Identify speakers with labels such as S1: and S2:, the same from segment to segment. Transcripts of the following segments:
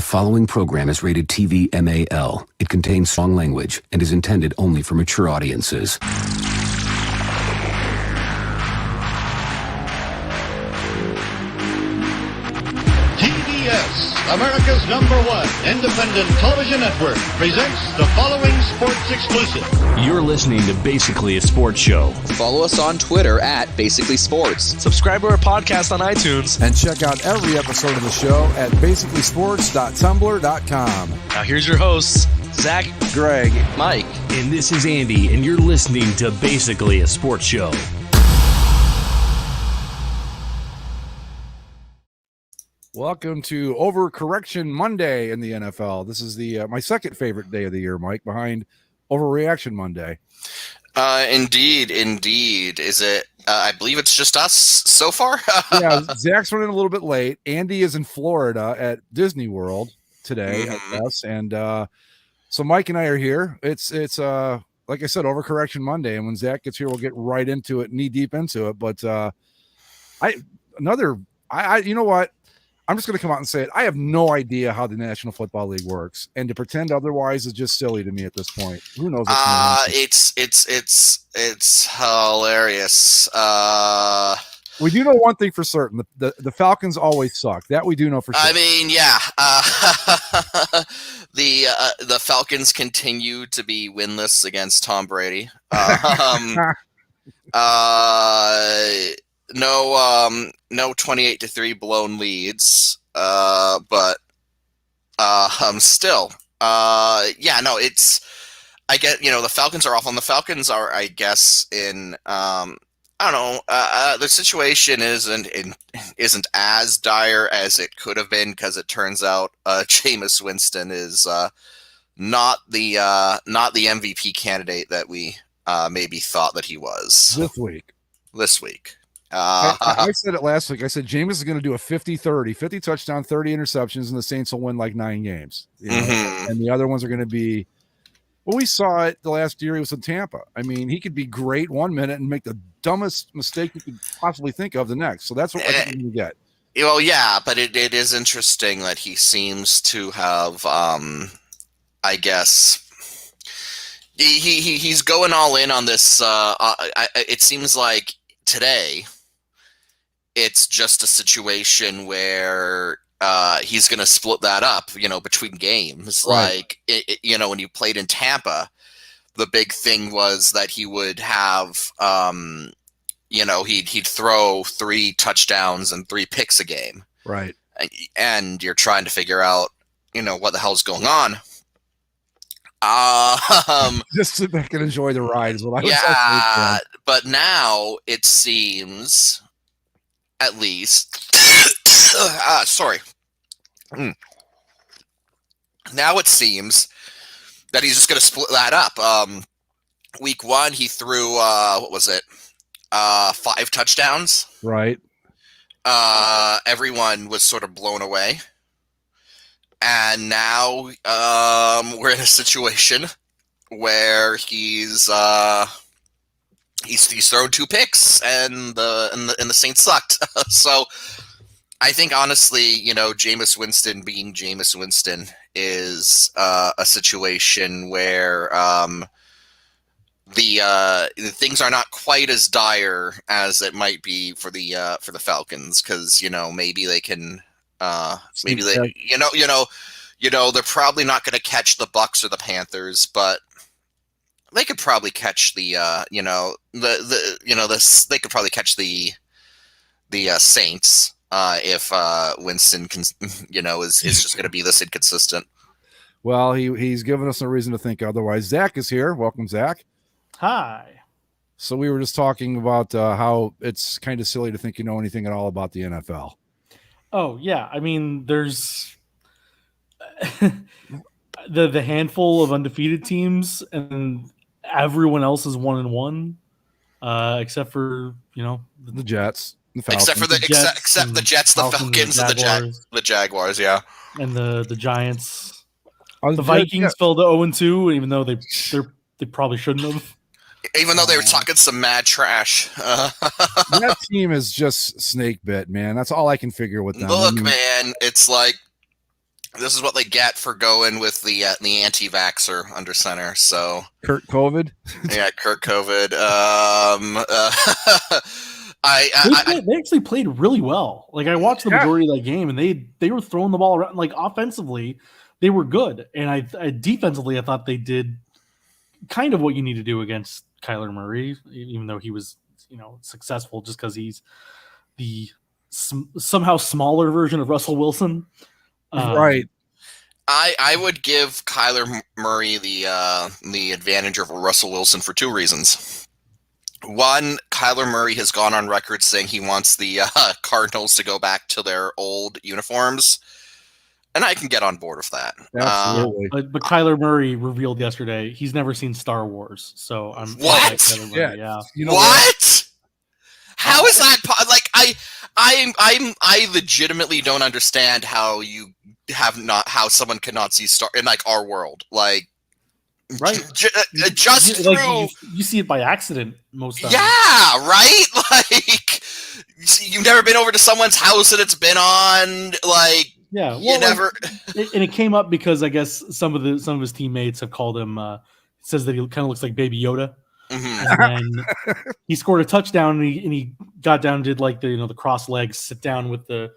S1: following program is rated TV MAL. It contains strong language and is intended only for mature audiences.
S2: TBS, America's #1 independent television network, presents the following sports exclusive.
S3: You're listening to Basically a Sports Show.
S4: Follow us on Twitter at Basically Sports.
S5: Subscribe to our podcast on iTunes.
S6: And check out every episode of the show at basicallysports.tumblr.com.
S5: Now here's your hosts, Zach,
S4: Greg, Mike.
S3: And this is Andy, and you're listening to Basically a Sports Show.
S6: Welcome to Overcorrection Monday in the NFL. This is the my second favorite day of the year, Mike, behind Overreaction Monday.
S7: Indeed. Is it? I believe it's just us so far.
S6: Yeah, Zach's running a little bit late. Andy is in Florida at Disney World today, I guess, and so Mike and I are here. It's like I said, Overcorrection Monday, and when Zach gets here, we'll get right into it, knee deep into it. But you know what? I'm just going to come out and say it. I have no idea how the National Football League works, and to pretend otherwise is just silly to me at this point. Who knows?
S7: It's hilarious.
S6: We do know one thing for certain: the Falcons always suck. That we do know for sure.
S7: I mean, yeah. The Falcons continue to be winless against Tom Brady. No 28-3 blown leads, but still, yeah, no, it's, I get, the Falcons are off on the Falcons are, I guess, in, I don't know, the situation isn't as dire as it could have been, because it turns out Jameis Winston is not the MVP candidate that we maybe thought that he was this week.
S6: I said it last week. I said Jameis is going to do a 50-30, 50 touchdown, 30 interceptions, and the Saints will win like 9 games. And the other ones are going to be, well, we saw it the last year he was in Tampa. I mean, he could be great one minute and make the dumbest mistake you could possibly think of the next. So that's what I think we get.
S7: Well, yeah, but it is interesting that he seems to have, I guess, he's going all in on this. It seems like today it's just a situation where he's going to split that up, between games. Right. Like, when you played in Tampa, the big thing was that he would have, he'd throw 3 touchdowns and 3 picks a game.
S6: Right.
S7: And you're trying to figure out, what the hell's going on.
S6: Just sit back and enjoy the ride is what I was
S7: saying. But now it seems, at least, sorry. Now it seems that he's just going to split that up. Week 1, he threw, 5 touchdowns.
S6: Right.
S7: Everyone was sort of blown away. And now we're in a situation where he's thrown 2 picks and the Saints sucked. So I think honestly, Jameis Winston being Jameis Winston is a situation where the things are not quite as dire as it might be for the Falcons, because maybe they can. Maybe they, they're probably not going to catch the Bucs or the Panthers, but they could probably catch they could probably catch the Saints if Winston can, is just going to be this inconsistent.
S6: Well, he's given us no reason to think otherwise. Zach is here. Welcome, Zach.
S8: Hi.
S6: So we were just talking about how it's kind of silly to think you know anything at all about the NFL.
S8: Oh, yeah. I mean, there's the handful of undefeated teams, and everyone else is 1-1, except for,
S6: the Jets, the Falcons.
S7: Except for the Jets, the Falcons, and the Jaguars, yeah.
S8: And the Giants. The Vikings fell to 0-2, even though they probably shouldn't have.
S7: Even though they were talking some mad trash.
S6: That team is just snake bit, man. That's all I can figure with them.
S7: Look, man, it's like This is what they get for going with the anti-vaxxer under center. So
S6: Kurt COVID.
S7: yeah, Kurt COVID.
S8: They actually played really well. Like I watched the majority of that game, and they were throwing the ball around. Like offensively, they were good, and I defensively I thought they did kind of what you need to do against Kyler Murray, even though he was successful just because he's the somehow smaller version of Russell Wilson.
S6: Right.
S7: I would give Kyler Murray the advantage over Russell Wilson for two reasons. One, Kyler Murray has gone on record saying he wants the Cardinals to go back to their old uniforms, and I can get on board with that.
S6: Absolutely.
S8: But Kyler Murray revealed yesterday he's never seen Star Wars, so I'm
S7: what?
S8: Yeah.
S7: What? How is that? Like I legitimately don't understand how someone cannot see Star in like our world, like.
S8: Right.
S7: Just through.
S8: You see it by accident most times.
S7: Yeah, right? Like, you've never been over to someone's house and it's been on, like,
S8: yeah, well,
S7: you never.
S8: And it came up because I guess some of his teammates have called him. Says that he kind of looks like Baby Yoda. Mm-hmm. And then he scored a touchdown, and he got down and did like the cross legs, sit down with the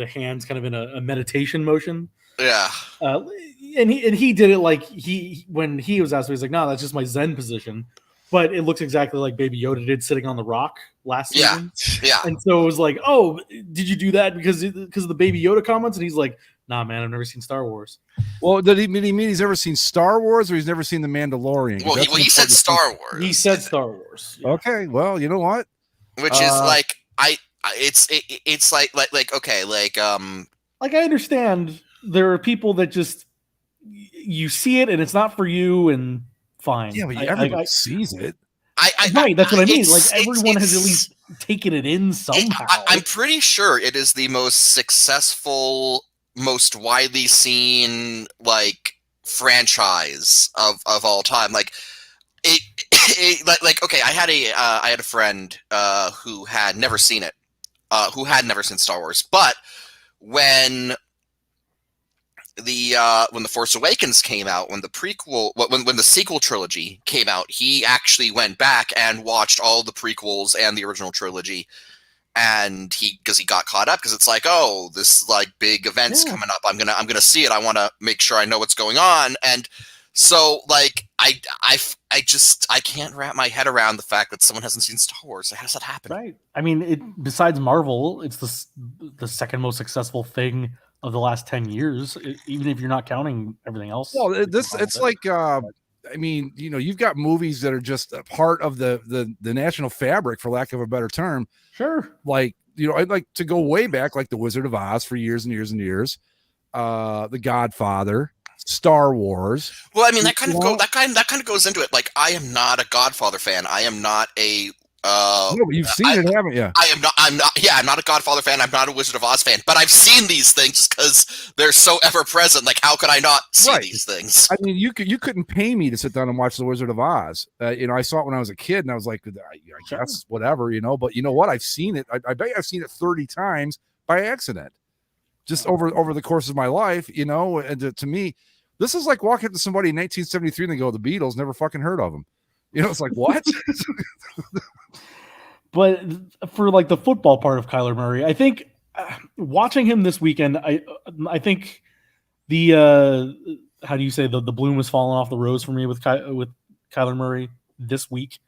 S8: hands kind of in a meditation motion.
S7: Yeah.
S8: And he did it like when he was asked, he was like, "No, that's just my Zen position." But it looks exactly like Baby Yoda did sitting on the rock last season.
S7: Yeah.
S8: And so it was like, "Oh, did you do that because of the Baby Yoda comments?" And he's like, "Nah, man, I've never seen Star Wars."
S6: Well, did he mean he's never seen Star Wars, or he's never seen The Mandalorian?
S7: Well, he said Star Wars.
S8: He said Star Wars.
S6: Yeah. Okay, well, you know what?
S7: Which is like it's like okay, like
S8: I understand there are people that just you see it and it's not for you, and fine.
S6: Yeah, but everyone sees it.
S8: Right, that's what I mean. Like everyone has at least taken it in somehow.
S7: I'm pretty sure it is the most successful, most widely seen like franchise of all time. Like like okay, I had a friend who had never seen it, who had never seen Star Wars, but when the Force Awakens came out, when the sequel trilogy came out, he actually went back and watched all the prequels and the original trilogy, and because he got caught up, because it's like, oh, this like big event's coming up, I'm gonna see it, I want to make sure I know what's going on. And so like I can't wrap my head around the fact that someone hasn't seen Star Wars. How does that happen?
S8: Right. I mean, besides Marvel, it's the second most successful thing of the last 10 years, even if you're not counting everything else.
S6: Well, it's like I mean, you've got movies that are just a part of the national fabric, for lack of a better term.
S8: Sure.
S6: Like, I'd like to go way back, like The Wizard of Oz for years and years and years. The Godfather, Star Wars.
S7: Well, I mean, that kind of goes into it. Like, I am not a Godfather fan. I am not a
S6: no, but you've seen it, haven't you?
S7: I'm not a Godfather fan. I'm not a Wizard of Oz fan, but I've seen these things because they're so ever present. Like, how could I not see these things?
S6: I mean, you couldn't pay me to sit down and watch The Wizard of Oz. I saw it when I was a kid, and I was like, I guess whatever, But you know what? I've seen it. I bet I've seen it 30 times by accident, just over the course of my life. And to me, this is like walking up to somebody in 1973 and they go, "The Beatles, never fucking heard of them." It's like, what?
S8: But for like the football part of Kyler Murray, I think watching him this weekend, I think the how do you say the bloom has fallen off the rose for me with Kyler Murray this week.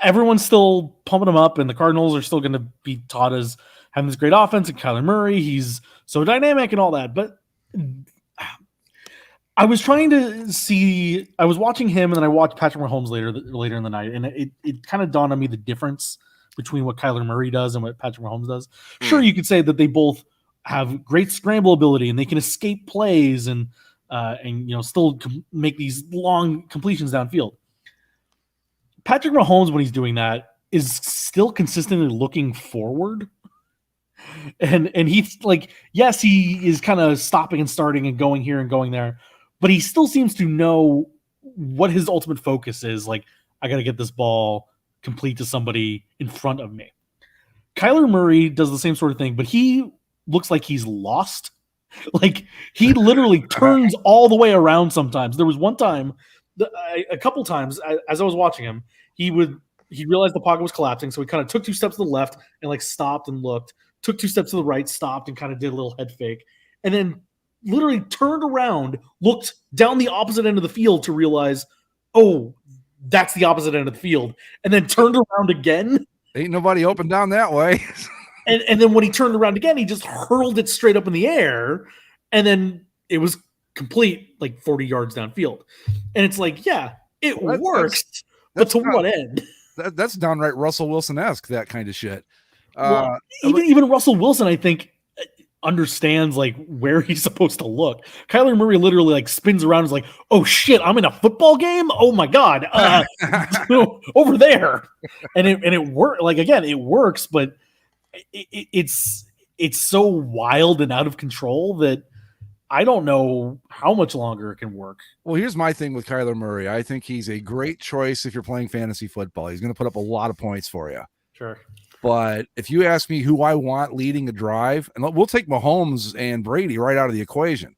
S8: Everyone's still pumping him up, and the Cardinals are still going to be taught as having this great offense, and Kyler Murray, he's so dynamic and all that. But I was trying to see. I was watching him, and then I watched Patrick Mahomes later in the night, and it kind of dawned on me the difference between what Kyler Murray does and what Patrick Mahomes does. Sure, you could say that they both have great scramble ability and they can escape plays and still make these long completions downfield. Patrick Mahomes, when he's doing that, is still consistently looking forward. And he's like, yes, he is kind of stopping and starting and going here and going there. But he still seems to know what his ultimate focus is. Like, I got to get this ball complete to somebody in front of me. Kyler Murray does the same sort of thing, but he looks like he's lost. Like he literally turns all the way around sometimes. There was one time, a couple times, as I was watching him, he realized the pocket was collapsing, so he kind of took 2 steps to the left and like stopped and looked, took 2 steps to the right, stopped and kind of did a little head fake, and then literally turned around, looked down the opposite end of the field to realize, oh, that's the opposite end of the field, and then turned around again.
S6: Ain't nobody open down that way.
S8: And then when he turned around again, he just hurled it straight up in the air, and then it was complete, like 40 yards downfield. And it's like, yeah, it works, but to what end?
S6: That's downright Russell Wilson-esque, that kind of shit.
S8: Well, even Russell Wilson, I think, understands like where he's supposed to look. Kyler Murray literally like spins around and is like, oh shit, I'm in a football game? Oh my God. Over there. And it works. Like, again, it works, but it's so wild and out of control that I don't know how much longer it can work.
S6: Well, here's my thing with Kyler Murray. I think he's a great choice if you're playing fantasy football. He's going to put up a lot of points for you.
S8: Sure.
S6: But if you ask me who I want leading a drive, and we'll take Mahomes and Brady right out of the equation,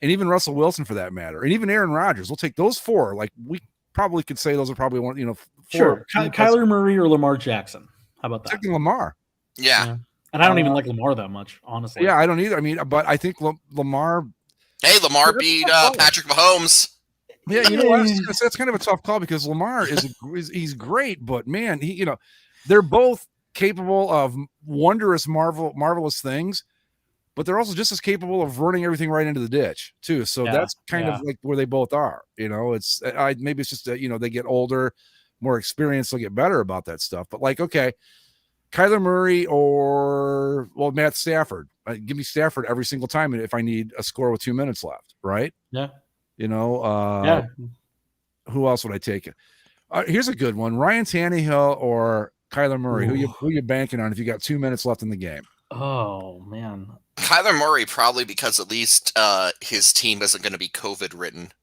S6: and even Russell Wilson for that matter, and even Aaron Rodgers, we'll take those 4. Like, we probably could say those are probably one, 4.
S8: Sure. Kyler Murray or Lamar Jackson. How about that?
S6: Taking Lamar.
S7: Yeah.
S8: And I don't even like Lamar that much, honestly.
S6: Yeah, I don't either. I mean, but I think Lamar.
S7: Hey, Lamar beat Patrick Mahomes.
S6: Yeah, you know, that's kind of a tough call because Lamar he's great, but man, they're both capable of wondrous, marvelous things, but they're also just as capable of running everything right into the ditch too. So that's kind of like where they both are. It's maybe it's just that, they get older, more experienced, they'll get better about that stuff. But like, okay, Kyler Murray or Matt Stafford. Give me Stafford every single time if I need a score with 2 minutes left, right?
S8: Yeah.
S6: Who else would I take? Here's a good one: Ryan Tannehill or Kyler Murray. Who you banking on if you got 2 minutes left in the game?
S8: Oh man,
S7: Kyler Murray, probably because at least his team isn't going to be COVID ridden.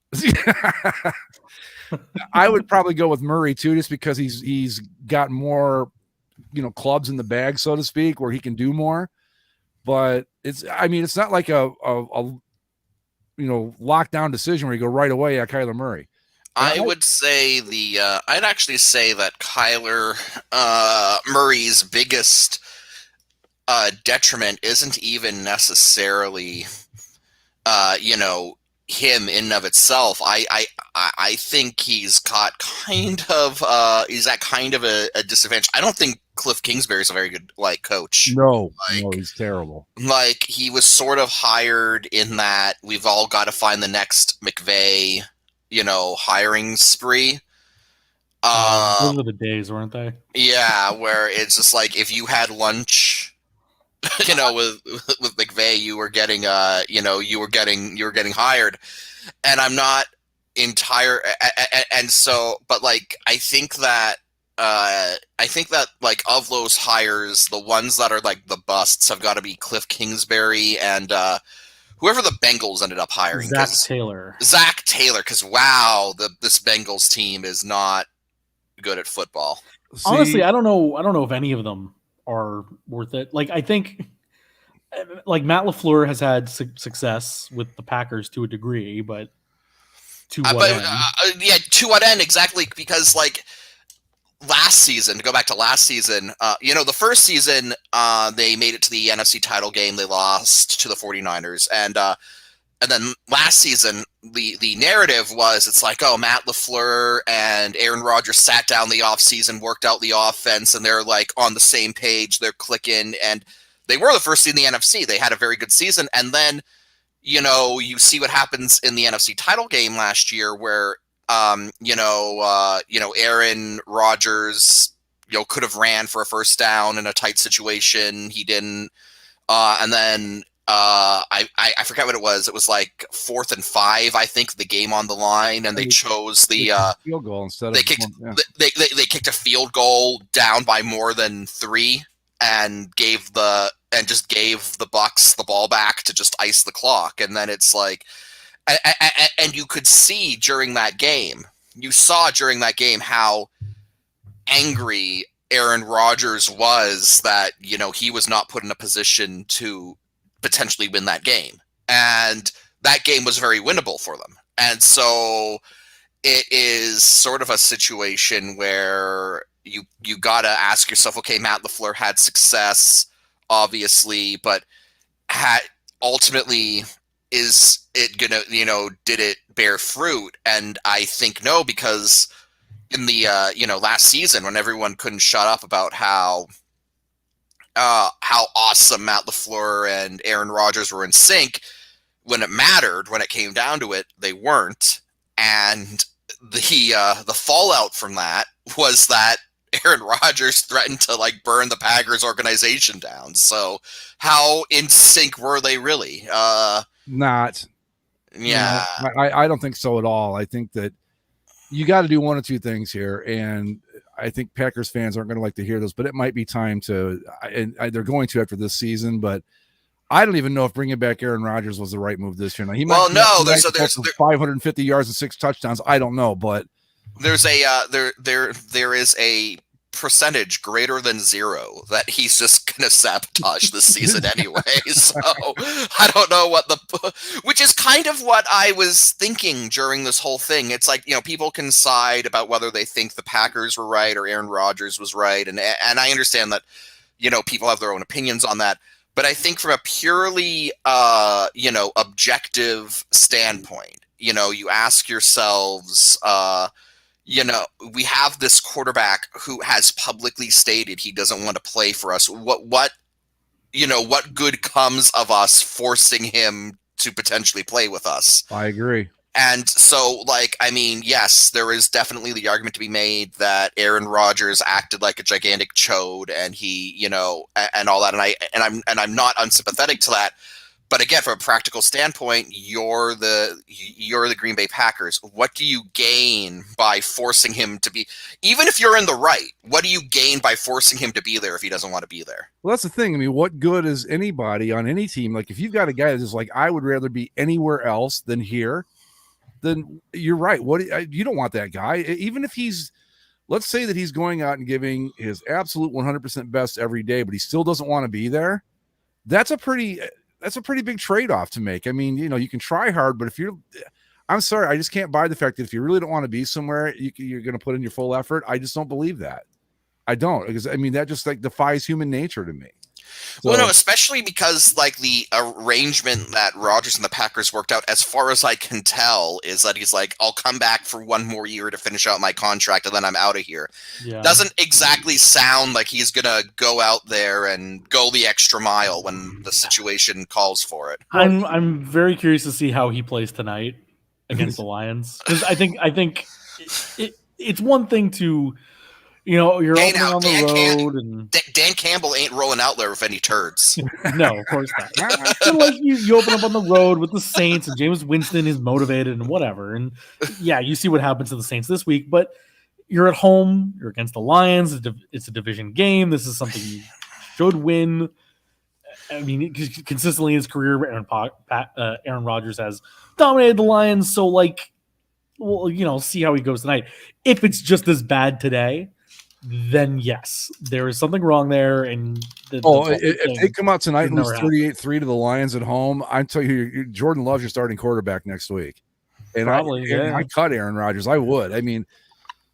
S6: I would probably go with Murray too, just because he's got more, clubs in the bag, so to speak, where he can do more. But it's not like a lockdown decision where you go right away at Kyler Murray.
S7: I would say I'd actually say that Kyler Murray's biggest detriment isn't even necessarily, him in and of itself. I think he's got kind of a disadvantage. I don't think Cliff Kingsbury is a very good coach.
S6: No, he's terrible.
S7: Like, he was sort of hired in that we've all got to find the next McVay, hiring spree.
S8: Those were the days, weren't they?
S7: Yeah, where it's just like if you had lunch, with McVay, you were getting hired, and I'm not entire, and so, but like I think that like of those hires, the ones that are like the busts have got to be Cliff Kingsbury and whoever the Bengals ended up hiring.
S8: Zach Taylor,
S7: because wow, this Bengals team is not good at football.
S8: Honestly, I don't know if any of them are worth it. Like, I think like Matt LaFleur has had success with the Packers to a degree, but to what end?
S7: To what end exactly? Because like last season, to go back to last season, the first season they made it to the NFC title game. They lost to the 49ers, and then last season the narrative was it's like, oh, Matt LaFleur and Aaron Rodgers sat down the offseason, worked out the offense, and they're like on the same page, they're clicking, and they were the first seed in the NFC. They had a very good season, and then you see what happens in the NFC title game last year, where Aaron Rodgers could have ran for a first down in a tight situation. He didn't, and then I forget what it was. It was like 4th and 5, I think, the game on the line, and they chose the
S6: field goal instead.
S7: They kicked a field goal down by more than 3, and just gave the Bucks the ball back to just ice the clock. And then it's like, and you could see during that game, how angry Aaron Rodgers was that, you know, he was not put in a position to potentially win that game. And that game was very winnable for them. And so it is sort of a situation where you got to ask yourself, okay, Matt LaFleur had success, obviously, but ultimately, is it gonna, you know, did it bear fruit? And I think no, because in the last season, when everyone couldn't shut up about how awesome Matt LaFleur and Aaron Rodgers were in sync, when it mattered, when it came down to it, they weren't. And the fallout from that was that Aaron Rodgers threatened to like burn the Packers organization down. So how in sync were they really?
S6: Not.
S7: Yeah.
S6: You know, I don't think so at all. I think that you got to do one of two things here, and I think Packers fans aren't going to like to hear this, but it might be time to, and they're going to after this season, but I don't even know if bringing back Aaron Rodgers was the right move this year. Now, he might, there's 550 yards and 6 touchdowns. I don't know, but
S7: there's a there is a percentage greater than 0 that he's just gonna sabotage this season anyway. So I don't know which is kind of what I was thinking during this whole thing. It's like, you know, people can side about whether they think the Packers were right or Aaron Rodgers was right, and I understand that, you know, people have their own opinions on that. But I think from a purely objective standpoint, you know, you ask yourselves, you know, we have this quarterback who has publicly stated he doesn't want to play for us. What good comes of us forcing him to potentially play with us?
S6: I agree.
S7: And so, like, I mean, yes, there is definitely the argument to be made that Aaron Rodgers acted like a gigantic chode, and he, you know, and all that. And I'm not unsympathetic to that. But again, from a practical standpoint, you're the Green Bay Packers. What do you gain by forcing him to be, even if you're in the right, what do you gain by forcing him to be there if he doesn't want to be there?
S6: Well, that's the thing. I mean, what good is anybody on any team? Like, if you've got a guy that's just like, I would rather be anywhere else than here, then you're right. You don't want that guy. Even if he's, let's say that he's going out and giving his absolute 100% best every day, but he still doesn't want to be there. That's a pretty big trade-off to make. I mean, you know, you can try hard, but I'm sorry, I just can't buy the fact that if you really don't want to be somewhere, you're going to put in your full effort. I just don't believe that. I don't, because I mean, that just like defies human nature to me. So,
S7: well, no, especially because like the arrangement that Rodgers and the Packers worked out, as far as I can tell, is that he's like, I'll come back for one more year to finish out my contract, and then I'm out of here. Yeah. Doesn't exactly sound like he's gonna go out there and go the extra mile when the situation calls for it.
S8: I'm very curious to see how he plays tonight against the Lions, because I think it's one thing to, you know, you're opening on the road, and
S7: Dan Campbell ain't rolling out there with any turds.
S8: No, of course not. But like you open up on the road with the Saints, and Jameis Winston is motivated and whatever. And yeah, you see what happens to the Saints this week. But you're at home. You're against the Lions. It's a division game. This is something you should win. I mean, consistently in his career, Aaron Rodgers has dominated the Lions. So like, well, you know, see how he goes tonight. If it's just as bad today, then yes, there is something wrong there. And
S6: if they come out tonight and lose 38-3 to the Lions at home, I tell you, Jordan Love's your starting quarterback next week. And I cut Aaron Rodgers. I would. I mean,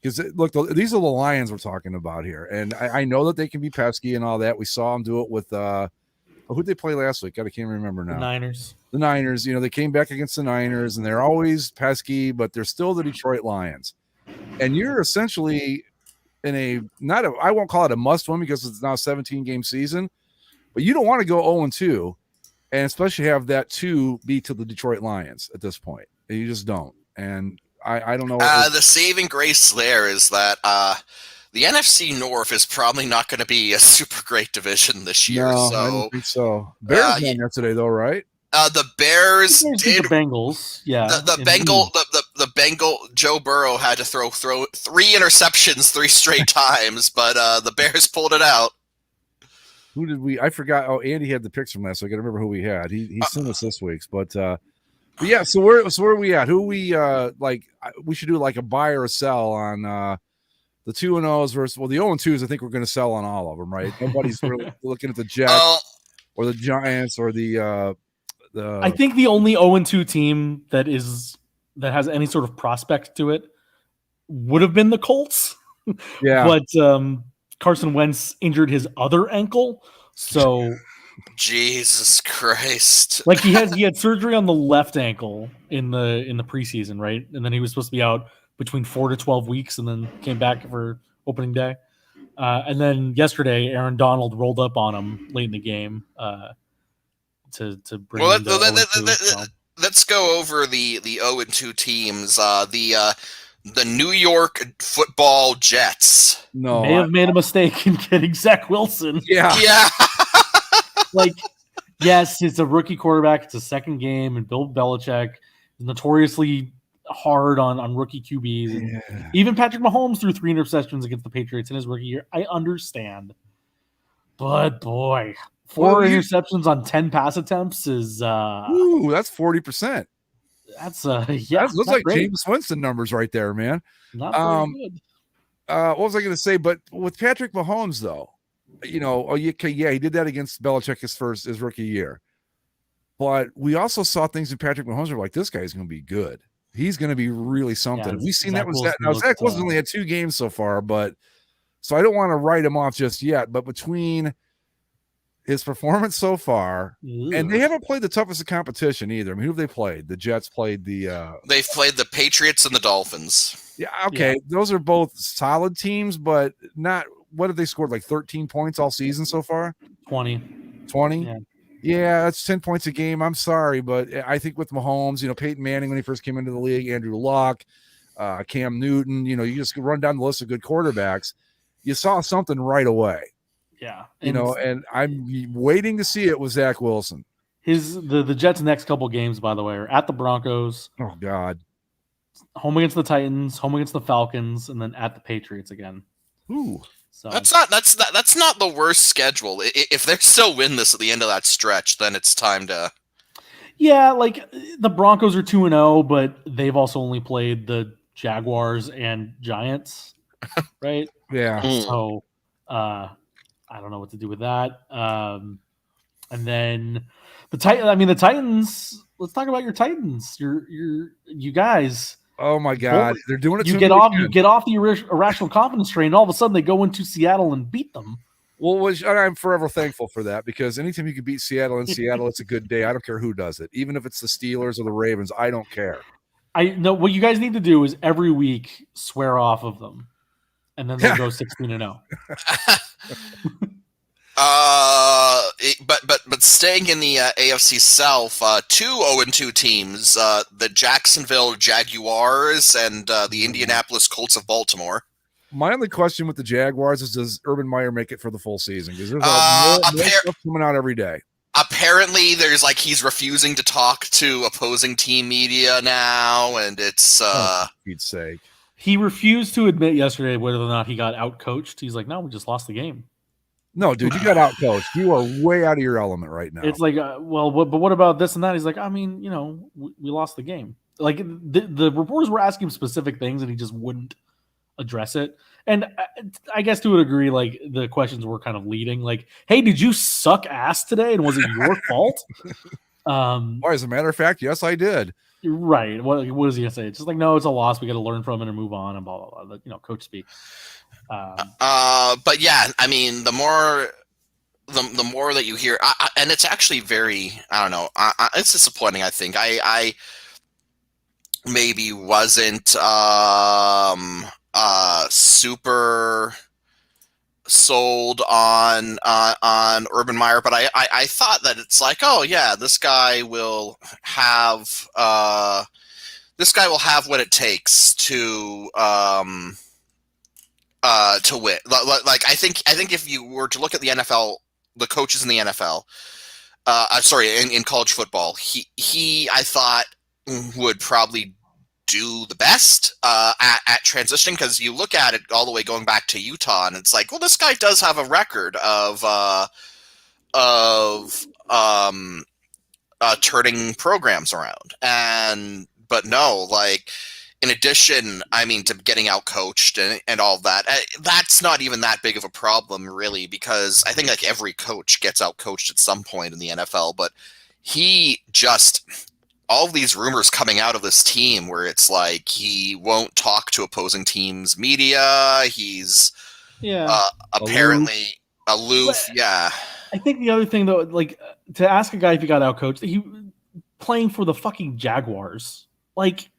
S6: because look, these are the Lions we're talking about here, and I know that they can be pesky and all that. We saw them do it with who'd they play last week? I can't remember now. The Niners. You know, they came back against the Niners, and they're always pesky, but they're still the Detroit Lions. And you're essentially in I won't call it a must win because it's now a 17-game season, but you don't want to go 0-2, and especially have that 2 be to the Detroit Lions at this point. You just don't. And I don't know.
S7: The saving grace there is that the NFC North is probably not going to be a super great division this year.
S6: No,
S7: so
S6: I don't think so. Bears won yesterday, though, right?
S7: The Bears did.
S8: The Bengals, yeah.
S7: The Bengal Joe Burrow had to throw 3 interceptions 3 straight times, but the Bears pulled it out.
S6: Who did we? I forgot. Oh, Andy had the picks from last week. I remember who we had. He sent us this week's, but yeah. So where are we at? Who we like? We should do like a buy or a sell on the the 2-0s versus the 0-2s. I think we're going to sell on all of them, right? Nobody's really looking at the Jets or the Giants or the.
S8: I think the only 0-2 team that has any sort of prospect to it would have been the Colts.
S6: Yeah,
S8: but Carson Wentz injured his other ankle, so
S7: Jesus Christ!
S8: like he had surgery on the left ankle in the preseason, right? And then he was supposed to be out between 4 to 12 weeks, and then came back for opening day. And then yesterday, Aaron Donald rolled up on him late in the game to bring him to
S7: let's go over the 0-2 teams. The New York Football Jets
S8: may have made a mistake in getting Zach Wilson.
S6: Yeah.
S8: Like, yes, it's a rookie quarterback. It's a second game, and Bill Belichick is notoriously hard on rookie QBs. And even Patrick Mahomes threw 3 interceptions against the Patriots in his rookie year. I understand. But, boy, 4 interceptions on 10 pass attempts is
S6: that's 40%.
S8: That's
S6: that looks like great. James Winston numbers right there, man.
S8: Not very good.
S6: What was I going to say? But with Patrick Mahomes, though, he did that against Belichick his rookie year. But we also saw things in Patrick Mahomes were like, this guy's going to be good. He's going to be really something. We've seen that was that. Now Zach Wilson only had 2 games so far, but so I don't want to write him off just yet. But between his performance so far, and they haven't played the toughest of competition either. I mean, who have they played? The Jets played
S7: They've played the Patriots and the Dolphins.
S6: Yeah, okay. Yeah. Those are both solid teams, but not. What have they scored? Like 13 points all season so far?
S8: 20.
S6: 20? Yeah, that's 10 points a game. I'm sorry, but I think with Mahomes, Peyton Manning when he first came into the league, Andrew Luck, Cam Newton, you just run down the list of good quarterbacks. You saw something right away.
S8: Yeah.
S6: And I'm waiting to see it with Zach Wilson.
S8: The Jets' next couple games, by the way, are at the Broncos.
S6: Oh, God.
S8: Home against the Titans, home against the Falcons, and then at the Patriots again.
S6: Ooh.
S8: So
S7: that's not the worst schedule. If they still win this at the end of that stretch, then it's time to.
S8: Yeah, like the Broncos are 2-0, but they've also only played the Jaguars and Giants, right?
S6: Yeah.
S8: So I don't know what to do with that. And then the Titans. Let's talk about your Titans. You guys.
S6: Oh my God, they're doing it.
S8: You get off the irrational confidence train. And all of a sudden, they go into Seattle and beat them.
S6: Well, I'm forever thankful for that because anytime you can beat Seattle in Seattle, it's a good day. I don't care who does it, even if it's the Steelers or the Ravens. I don't care.
S8: I know what you guys need to do is every week swear off of them, and then they'll go 16-0.
S7: But staying in the AFC South, 2 0-2 teams, the Jacksonville Jaguars and the Indianapolis Colts of Baltimore.
S6: My only question with the Jaguars is, does Urban Meyer make it for the full season? Because there's more stuff coming out every day.
S7: Apparently, there's he's refusing to talk to opposing team media now, and it's
S6: for Pete's sake.
S8: He refused to admit yesterday whether or not he got outcoached. He's like, no, we just lost the game.
S6: No, dude, you got outcoached. You are way out of your element right now.
S8: It's like, but what about this and that? He's like, I mean, we lost the game. Like the reporters were asking him specific things, and he just wouldn't address it. And I guess to a degree, like the questions were kind of leading, like, "Hey, did you suck ass today? And was it your fault?"
S6: Or as a matter of fact, yes, I did.
S8: Right. What is he gonna say? It's just like, no, it's a loss. We got to learn from it and move on, and blah blah blah. Coach speak.
S7: But yeah, I mean, the more that you hear, and it's actually very, I don't know, it's disappointing. I think I maybe wasn't super sold on Urban Meyer, but I thought that it's like, oh yeah, this guy will have what it takes to win. Like I think if you were to look at the NFL, the coaches in the NFL, in college football, he I thought would probably do the best at transitioning, because you look at it all the way going back to Utah, and it's like, well, this guy does have a record of turning programs around, but no, like in addition, I mean, to getting out coached and all that, that's not even that big of a problem, really, because I think like every coach gets out coached at some point in the NFL. But he just, all of these rumors coming out of this team where it's like he won't talk to opposing teams' media. He's apparently aloof.
S8: But
S7: Yeah.
S8: I think the other thing, though, like to ask a guy if he got out coached, he playing for the fucking Jaguars, like.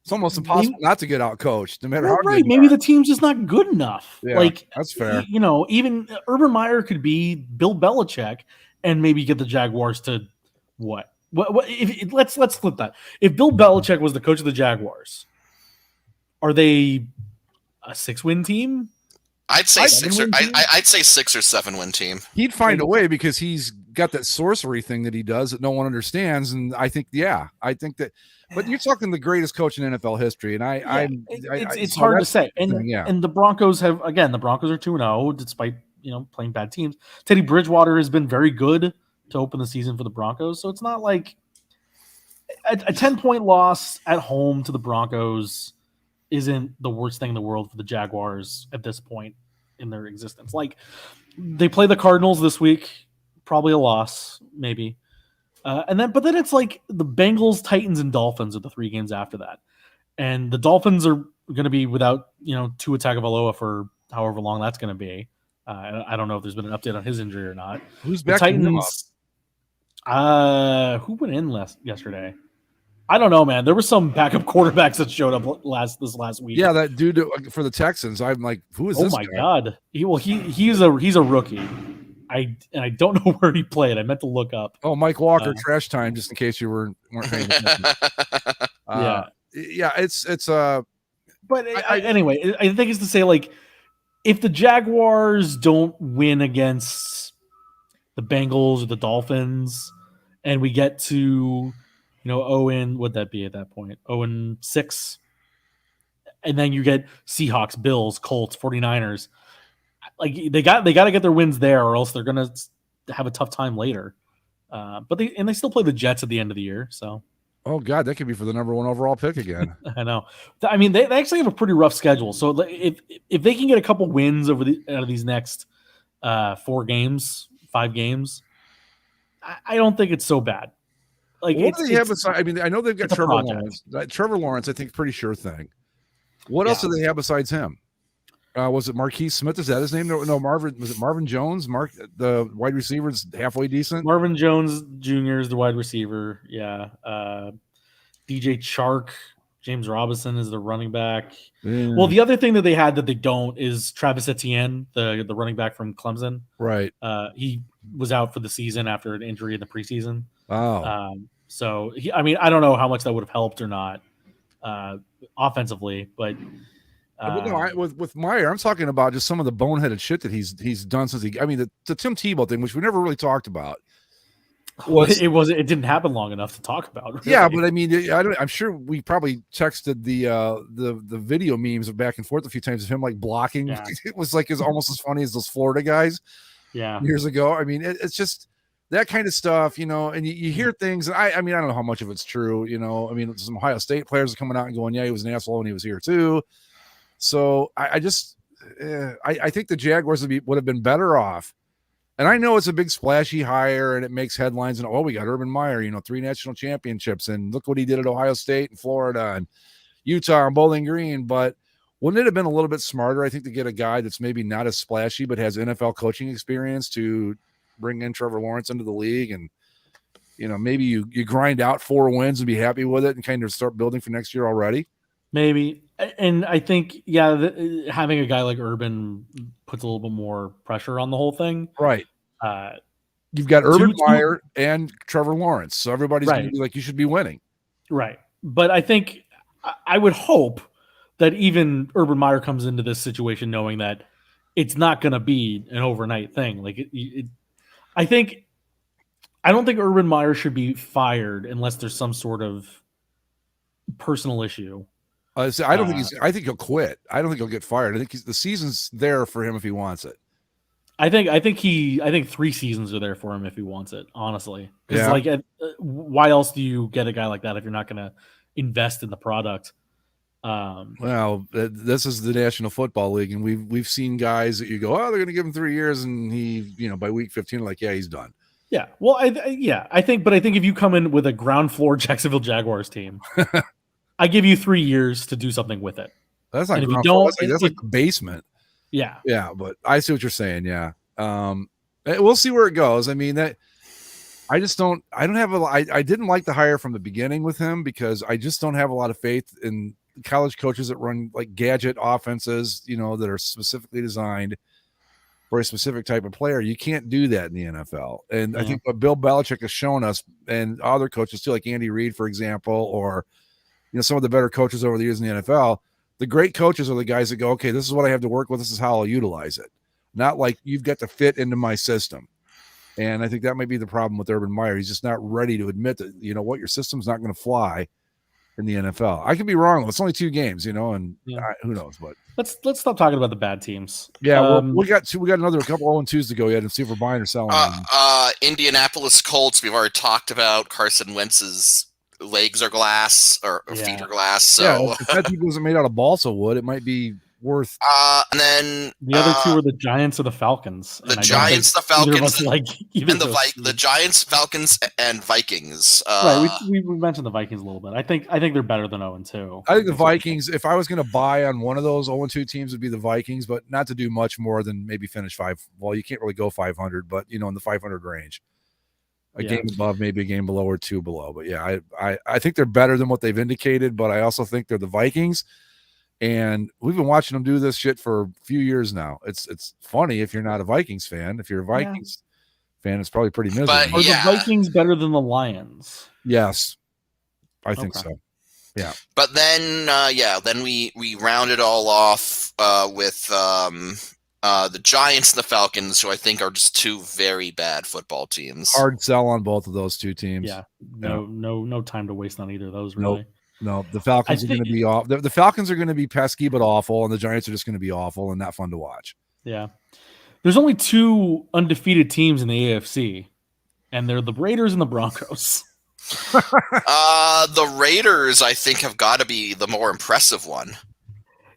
S6: It's almost impossible not to get out coached, no matter how
S8: right.
S6: good you
S8: Maybe
S6: are.
S8: the team's just not good enough.
S6: Yeah,
S8: like
S6: that's fair.
S8: You know, even Urban Meyer could be Bill Belichick and maybe get the Jaguars to what? If let's flip that. If Bill Belichick was the coach of the Jaguars, are they a 6-win team?
S7: I'd say I'd say 6 or 7 win team.
S6: He'd find a way because he's got that sorcery thing that he does that no one understands, and I think that. But you're talking the greatest coach in NFL history, and
S8: it's hard to say. And the Broncos have the Broncos are 2-0 despite playing bad teams. Teddy Bridgewater has been very good to open the season for the Broncos, so it's not like a 10-point loss at home to the Broncos isn't the worst thing in the world for the Jaguars at this point in their existence. Like they play the Cardinals this week, probably a loss, maybe. But then it's like the Bengals, Titans, and Dolphins are the 3 games after that. And the Dolphins are going to be without, Tua Tagovailoa for however long that's going to be. I don't know if there's been an update on his injury or not.
S6: Who's
S8: the
S6: back?
S8: Titans? Who went in yesterday? I don't know, man. There were some backup quarterbacks that showed up this last week.
S6: Yeah, that dude for the Texans. I'm like, who is this?
S8: Oh my god! He's a rookie. I don't know where he played. I meant to look up.
S6: Oh, Mike Walker, trash time, just in case you weren't paying attention. It's
S8: But anyway, I think it's to say, like, if the Jaguars don't win against the Bengals or the Dolphins, and we get to 0, what'd that be at that point? 0-6, and then you get Seahawks, Bills, Colts, 49ers. Like they got to get their wins there, or else they're gonna have a tough time later. But they still play the Jets at the end of the year. So,
S6: oh god, that could be for the number 1 overall pick again.
S8: I know. I mean, they actually have a pretty rough schedule. So if they can get a couple wins out of these next 5 games, I don't think it's so bad. Like
S6: what do they have beside? I mean, I know they've got Trevor Lawrence. Trevor Lawrence, I think, pretty sure thing. What else do they have besides him? Was it Marquise Smith? Is that his name? No, Marvin. Was it Marvin Jones? The wide receiver, is halfway decent.
S8: Marvin Jones Jr. is the wide receiver. Yeah. DJ Chark, James Robinson is the running back. Yeah. Well, the other thing that they had that they don't is Travis Etienne, the running back from Clemson.
S6: Right.
S8: He was out for the season after an injury in the preseason.
S6: Oh.
S8: So I don't know how much that would have helped or not offensively, but.
S6: With Meyer, I'm talking about just some of the boneheaded shit that he's done since the Tim Tebow thing, which we never really talked about.
S8: It didn't happen long enough to talk about. Really.
S6: Yeah, but I mean, I'm sure we probably texted the video memes back and forth a few times of him like blocking. Yeah. It was like almost as funny as those Florida guys.
S8: Yeah,
S6: years ago. I mean, it's just that kind of stuff, and you hear things. And I don't know how much of it's true. I mean, some Ohio State players are coming out and going, "Yeah, he was an asshole, and he was here too." So I think the Jaguars would have been better off. And I know it's a big splashy hire and it makes headlines and we got Urban Meyer, 3 national championships and look what he did at Ohio State and Florida and Utah and Bowling Green. But wouldn't it have been a little bit smarter, I think, to get a guy that's maybe not as splashy but has NFL coaching experience to bring in Trevor Lawrence into the league and maybe you grind out 4 wins and be happy with it and kind of start building for next year already?
S8: Maybe. And I think, having a guy like Urban puts a little bit more pressure on the whole thing.
S6: Right. You've got Urban Meyer and Trevor Lawrence. So everybody's going to be like, you should be winning.
S8: Right. But I think I would hope that even Urban Meyer comes into this situation knowing that it's not going to be an overnight thing. Like I don't think Urban Meyer should be fired unless there's some sort of personal issue.
S6: I don't think I think he'll quit. I don't think he'll get fired. I think the season's there for him if he wants it.
S8: I think 3 seasons are there for him if he wants it. Honestly, because why else do you get a guy like that if you're not going to invest in the product?
S6: Well, this is the National Football League, and we've seen guys that you go, oh, they're going to give him 3 years, and he, by week 15, like, yeah, he's done.
S8: Yeah. Well, I think if you come in with a ground floor Jacksonville Jaguars team, I give you 3 years to do something with it.
S6: That's not
S8: and if
S6: ground
S8: you
S6: floor.
S8: don't,
S6: That's like the basement.
S8: Yeah.
S6: Yeah, but I see what you're saying. Yeah. We'll see where it goes. I mean, I didn't like the hire from the beginning with him because I just don't have a lot of faith in college coaches that run like gadget offenses, that are specifically designed for a specific type of player. You can't do that in the NFL. And I think what Bill Belichick has shown us, and other coaches too, like Andy Reid, for example, or some of the better coaches over the years in the NFL, the great coaches are the guys that go, okay, this is what I have to work with. This is how I'll utilize it. Not like you've got to fit into my system. And I think that might be the problem with Urban Meyer. He's just not ready to admit that, your system's not going to fly in the NFL. I could be wrong. It's only 2 games, and who knows? But
S8: let's stop talking about the bad teams.
S6: Yeah, we got another couple 0-2s to go yet and see if we're buying or selling.
S7: Indianapolis Colts. We've already talked about Carson Wentz's legs are glass or feet are glass. So
S6: if that team wasn't made out of balsa wood, it might be worth.
S7: And then
S8: the other 2 are the Giants or the Falcons.
S7: The Giants, the Falcons,
S8: the
S7: Giants, Falcons, and Vikings.
S8: Right, we mentioned the Vikings a little bit. I think they're better than 0-2.
S6: I think the Vikings. If I was going to buy on one of those 0-2 teams, would be the Vikings, but not to do much more than maybe finish 5. Well, you can't really go 500, but in the 500 range. A game above, maybe a game below, or 2 below. But yeah, I think they're better than what they've indicated, but I also think they're the Vikings. And we've been watching them do this shit for a few years now. It's funny if you're not a Vikings fan. If you're a Vikings fan, it's probably pretty miserable.
S8: Are the Vikings better than the Lions?
S6: Yes, I think so. Yeah.
S7: But then, then we round it all off with the Giants and the Falcons, who I think are just 2 very bad football teams.
S6: Hard sell on both of those 2 teams.
S8: Yeah. No time to waste on either of those, really.
S6: Nope. No, the Falcons are going to be off. The Falcons are going to be pesky but awful, and the Giants are just going to be awful and not fun to watch.
S8: Yeah. There's only 2 undefeated teams in the AFC, and they're the Raiders and the Broncos.
S7: The Raiders, I think, have got to be the more impressive one.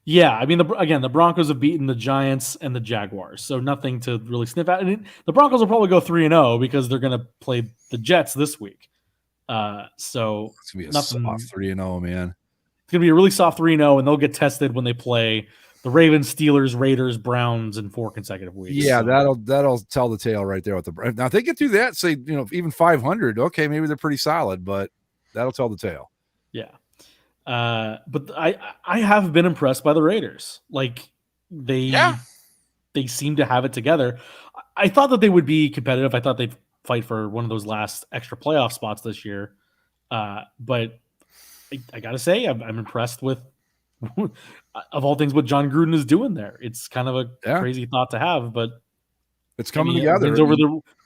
S8: Yeah, I mean, the Broncos have beaten the Giants and the Jaguars, so nothing to really sniff at. And the Broncos will probably go 3-0 because they're going to play the Jets this week. So
S6: it's gonna be a soft 3-0, man.
S8: It's gonna be a really soft 3-0, and they'll get tested when they play the Ravens, Steelers, Raiders, Browns in 4 consecutive weeks.
S6: Yeah, so that'll tell the tale right there with the. Now if they get through that, say even 500, okay, maybe they're pretty solid, but that'll tell the tale.
S8: Yeah, but I have been impressed by the Raiders. Like they seem to have it together. I thought that they would be competitive. I thought they'd fight for one of those last extra playoff spots this year. But I got to say, I'm impressed with, of all things, what John Gruden is doing there. It's kind of a crazy thought to have, but
S6: it's coming together.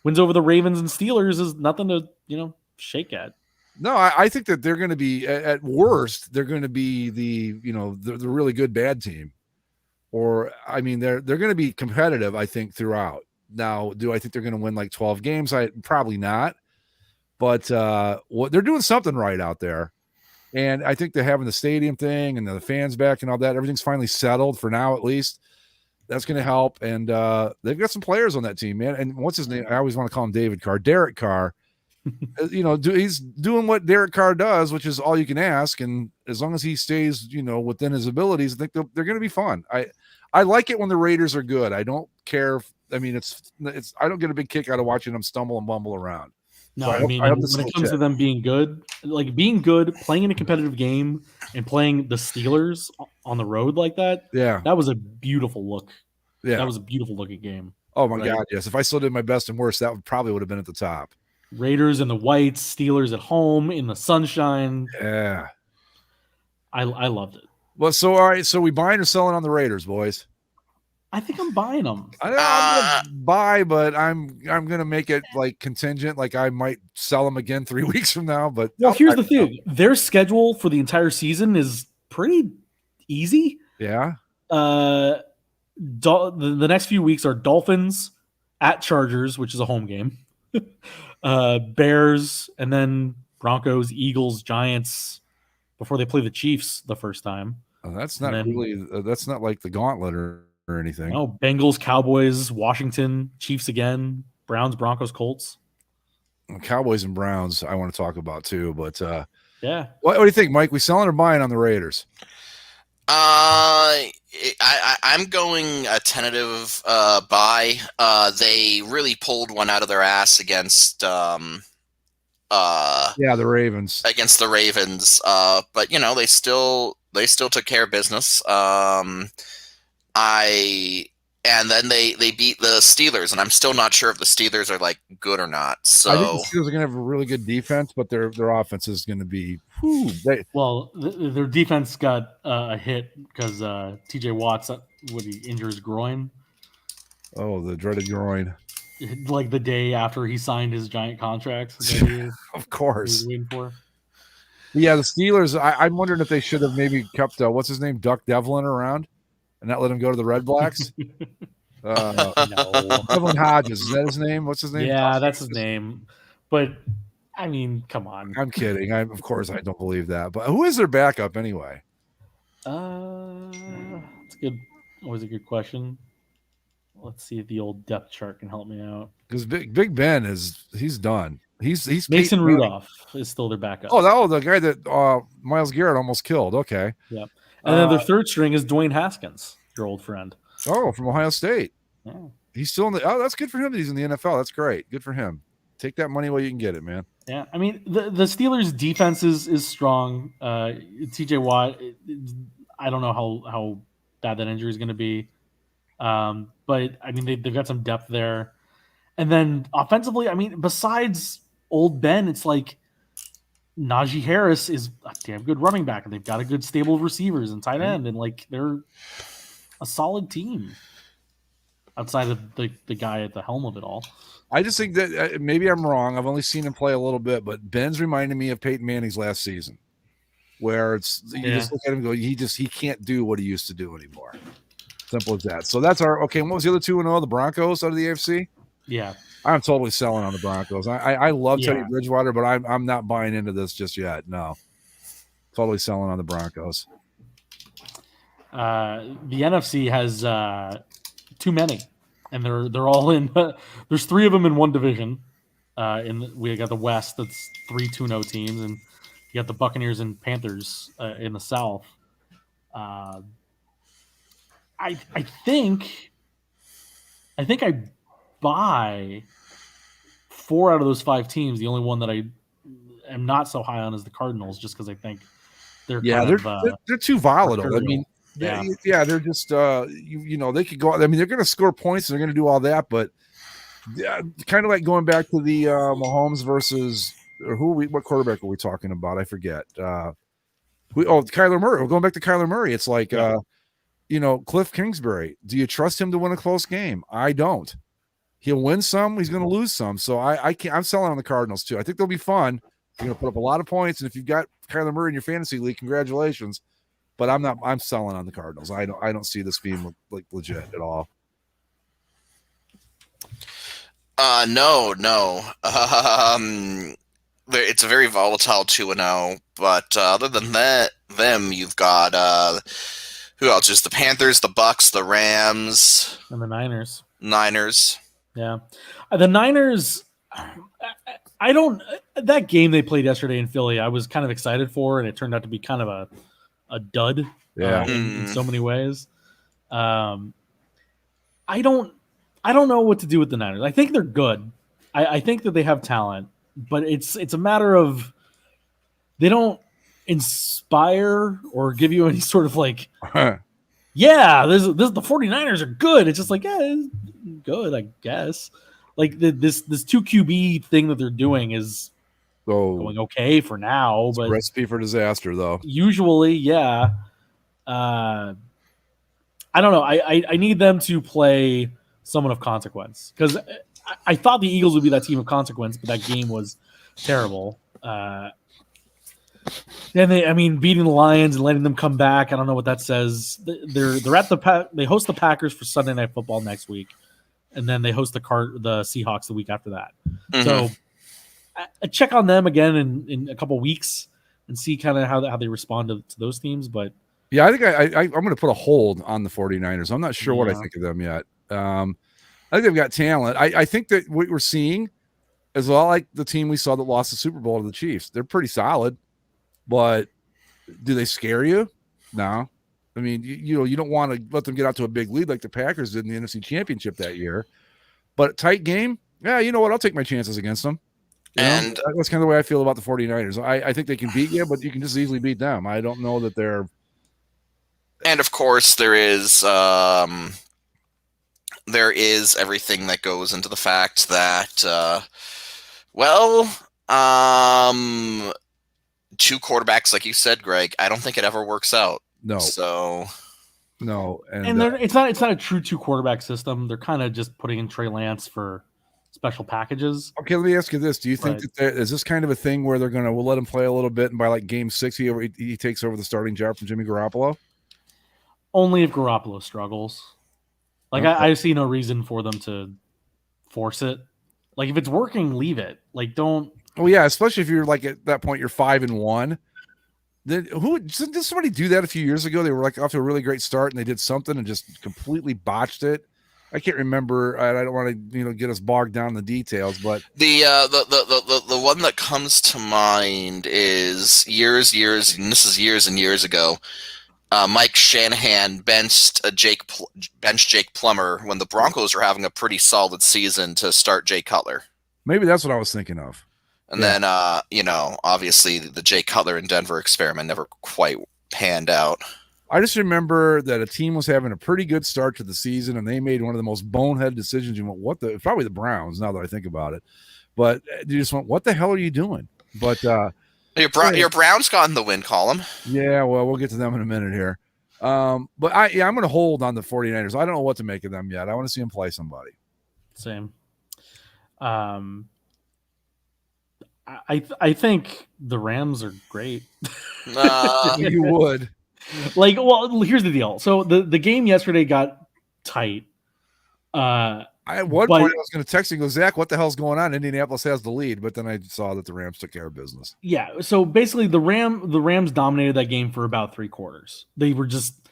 S8: Wins over the Ravens and Steelers is nothing to, shake at.
S6: No, I think that they're going to be, at worst, they're going to be the really good bad team. Or, I mean, they're going to be competitive, I think, throughout. Now, do I think they're going to win like 12 games? Probably not. But they're doing something right out there. And I think they're having the stadium thing and the fans back and all that. Everything's finally settled for now, at least. That's going to help. And they've got some players on that team, man. And what's his name? I always want to call him David Carr. Derek Carr. He's doing what Derek Carr does, which is all you can ask. And as long as he stays, within his abilities, I think they're going to be fun. I like it when the Raiders are good. I don't care. I don't get a big kick out of watching them stumble and bumble around.
S8: No, so when it comes to them being good, playing in a competitive game and playing the Steelers on the road like that, that was a beautiful look. Yeah, that was a beautiful looking game.
S6: Oh my God, yes. If I still did my best and worst, that would have been at the top.
S8: Raiders in the whites, Steelers at home in the sunshine.
S6: Yeah,
S8: I loved it.
S6: Well, so all right, so we buying or selling on the Raiders, boys?
S8: I think I'm buying them.
S6: I'm gonna buy, but I'm gonna make it like contingent. Like I might sell them again 3 weeks from now. But
S8: here's the thing: their schedule for the entire season is pretty easy.
S6: Yeah.
S8: The next few weeks are Dolphins at Chargers, which is a home game. Bears, and then Broncos, Eagles, Giants before they play the Chiefs the first time.
S6: That's not
S8: then-
S6: really. That's not like the gauntlet or anything.
S8: No, Bengals, Cowboys, Washington, Chiefs again, Browns, Broncos, Colts.
S6: Cowboys and Browns, I want to talk about too. But
S8: Yeah.
S6: what do you think, Mike? We selling or buying on the Raiders?
S7: I'm going a tentative buy. They really pulled one out of their ass against
S6: The Ravens.
S7: against the Ravens. But you know, they still took care of business. And then they beat the Steelers, and I'm still not sure if the Steelers are like good or not. So
S6: I think the Steelers are going to have a really good defense, but their offense is going to be.
S8: Well, their defense got a hit because T.J. Watts he injured his groin.
S6: Oh, the dreaded groin.
S8: Like the day after he signed his giant contract. That he
S6: Of course.
S8: was waiting for.
S6: Yeah, the Steelers. I'm wondering if they should have maybe kept what's his name, Duck Devlin, around, and not let him go to the Red Blacks.
S8: No.
S6: Devlin Hodges, is that his name? What's his name?
S8: Yeah, that's his name. But I mean, come on.
S6: I'm kidding. Of course I don't believe that. But who is their backup anyway?
S8: It's good. Always a good question. Let's see if the old depth chart can help me out.
S6: Because Big Ben he's done. He's
S8: Mason
S6: Peyton
S8: Rudolph is still their backup.
S6: Oh, the guy that Myles Garrett almost killed. Okay.
S8: Yep. And then their third string is Dwayne Haskins, your old friend.
S6: Oh, from Ohio State.
S8: Oh.
S6: He's still in the. Oh, that's good for him that he's in the NFL. That's great. Good for him. Take that money while you can get it, man.
S8: Yeah, I mean the Steelers' defense is strong. T.J. Watt, I don't know how bad that injury is going to be, but I mean they've got some depth there. And then offensively, I mean besides old Ben, it's like Najee Harris is a damn good running back, and they've got a good stable of receivers and tight end, and like they're a solid team outside of the guy at the helm of it all.
S6: I just think that maybe I'm wrong. I've only seen him play a little bit, but Ben's reminded me of Peyton Manning's last season, where you just look at him and go, he can't do what he used to do anymore. Simple as that. So that's our okay. And what was the other 2-0? The Broncos out of the AFC.
S8: Yeah,
S6: I'm totally selling on the Broncos. I love Teddy
S8: Yeah.
S6: Bridgewater, but I'm not buying into this just yet. No, totally selling on the Broncos.
S8: the NFC has too many, and they're all in. There's 3 of them in one division. We got the West. That's 3 2-0 teams, and you got the Buccaneers and Panthers in the South. I think I buy 4 out of those 5 teams. The only one that I am not so high on is the Cardinals, just because I think they're
S6: they're too volatile. I
S8: mercurial.
S6: mean,
S8: Yeah.
S6: they're just they could go. I mean, they're going to score points and they're going to do all that, but kind of like going back to the Mahomes versus what quarterback are we talking about? I forget. Kyler Murray. We're going back to Kyler Murray. It's like Cliff Kingsbury. Do you trust him to win a close game? I don't. He'll win some. He's going to lose some. So I'm selling on the Cardinals too. I think they'll be fun. They're going to put up a lot of points, and if you've got Kyler Murray in your fantasy league, congratulations. But I'm not. I'm selling on the Cardinals. I don't see this being like legit at all.
S7: No. It's a very volatile 2-0. But other than that, you've got who else? Just the Panthers, the Bucks, the Rams,
S8: and the Niners.
S7: Yeah,
S8: the Niners. I don't. That game they played yesterday in Philly, I was kind of excited for, and it turned out to be kind of a dud.
S6: Yeah.
S8: In so many ways. I don't know what to do with the Niners. I think they're good. I think that they have talent, but it's a matter of they don't inspire or give you any sort of like, yeah, this the 49ers are good. It's just like, yeah, it's good, I guess. Like this 2 QB thing that they're doing is going okay for now, but
S6: recipe for disaster though.
S8: Usually, yeah. I don't know. I need them to play someone of consequence because I thought the Eagles would be that team of consequence, but that game was terrible. Then beating the Lions and letting them come back. I don't know what that says. They're at they host the Packers for Sunday Night Football next week, and then they host the Seahawks the week after that. Mm-hmm. So I check on them again in a couple weeks and see kind of how they respond to those teams. But
S6: Yeah, I think I'm going to put a hold on the 49ers. I'm not sure what I
S8: Yeah.
S6: think of them yet. I think they've got talent. I think that what we're seeing is a lot like the team we saw that lost the Super Bowl to the Chiefs. They're pretty solid, but do they scare you? No. I mean, you don't want to let them get out to a big lead like the Packers did in the NFC Championship that year. But tight game, yeah, you know what? I'll take my chances against them.
S7: And
S6: That's kind of the way I feel about the 49ers. I think they can beat you, but you can just easily beat them. I don't know that they're.
S7: And of course, there is everything that goes into the fact that, two quarterbacks, like you said, Greg, I don't think it ever works out.
S6: No.
S7: So.
S6: No.
S8: And it's not a true 2 quarterback system. They're kind of just putting in Trey Lance for special packages.
S6: Okay, let me ask you this: do you think that is this kind of a thing where they're going to let him play a little bit, and by like game 6, he takes over the starting job from Jimmy Garoppolo?
S8: Only if Garoppolo struggles. Like
S6: Okay.
S8: I see no reason for them to force it. Like if it's working, leave it. Like don't.
S6: Oh yeah, especially if you're like at that point you're 5-1. Then did somebody do that a few years ago? They were like off to a really great start and they did something and just completely botched it. I can't remember. I don't want to get us bogged down in the details, but
S7: The one that comes to mind is years, and this is years and years ago. Mike Shanahan benched Jake Plummer when the Broncos were having a pretty solid season to start Jay Cutler.
S6: Maybe that's what I was thinking of.
S7: And then, obviously the Jay Cutler in Denver experiment never quite panned out.
S6: I just remember that a team was having a pretty good start to the season, and they made one of the most bonehead decisions. You went, probably the Browns, now that I think about it. But you just went, what the hell are you doing? But
S7: your Browns got in the win column.
S6: Yeah, well, we'll get to them in a minute here. But I'm going to hold on the 49ers. I don't know what to make of them yet. I want to see them play somebody.
S8: Same. I think the Rams are great.
S6: You would.
S8: Like, well, here's the deal. So the game yesterday got tight.
S6: At one point, I was going to text you and go, Zach, what the hell's going on? Indianapolis has the lead, but then I saw that the Rams took care of business.
S8: Yeah. So basically, the Rams dominated that game for about 3 quarters. They were just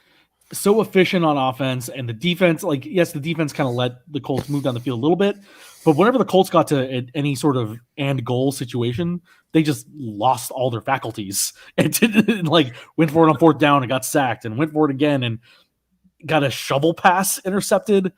S8: so efficient on offense, and the defense, like, yes, the defense kind of let the Colts move down the field a little bit, but whenever the Colts got to any sort of and goal situation, they just lost all their faculties and went for it on 4th down and got sacked, and went for it again and got a shovel pass intercepted.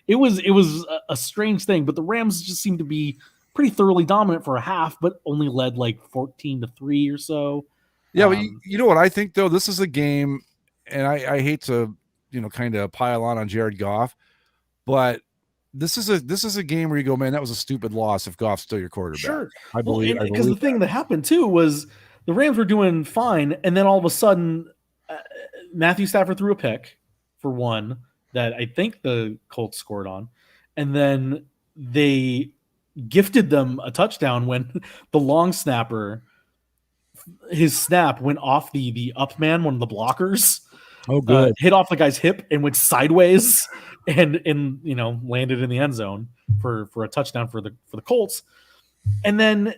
S8: It was a strange thing, but the Rams just seemed to be pretty thoroughly dominant for a half, but only led like 14-3 or so.
S6: Yeah, but you know what I think though? This is a game, and I hate to kind of pile on Jared Goff, but this is a game where you go, man, that was a stupid loss if Goff's still your quarterback.
S8: Sure,
S6: I believe
S8: because the thing that happened too was the Rams were doing fine, and then all of a sudden, Matthew Stafford threw a pick for one that I think the Colts scored on, and then they gifted them a touchdown when the long snapper, his snap went off the up man, one of the blockers.
S6: Oh, good.
S8: Hit off the guy's hip and went sideways and landed in the end zone for a touchdown for the Colts. And then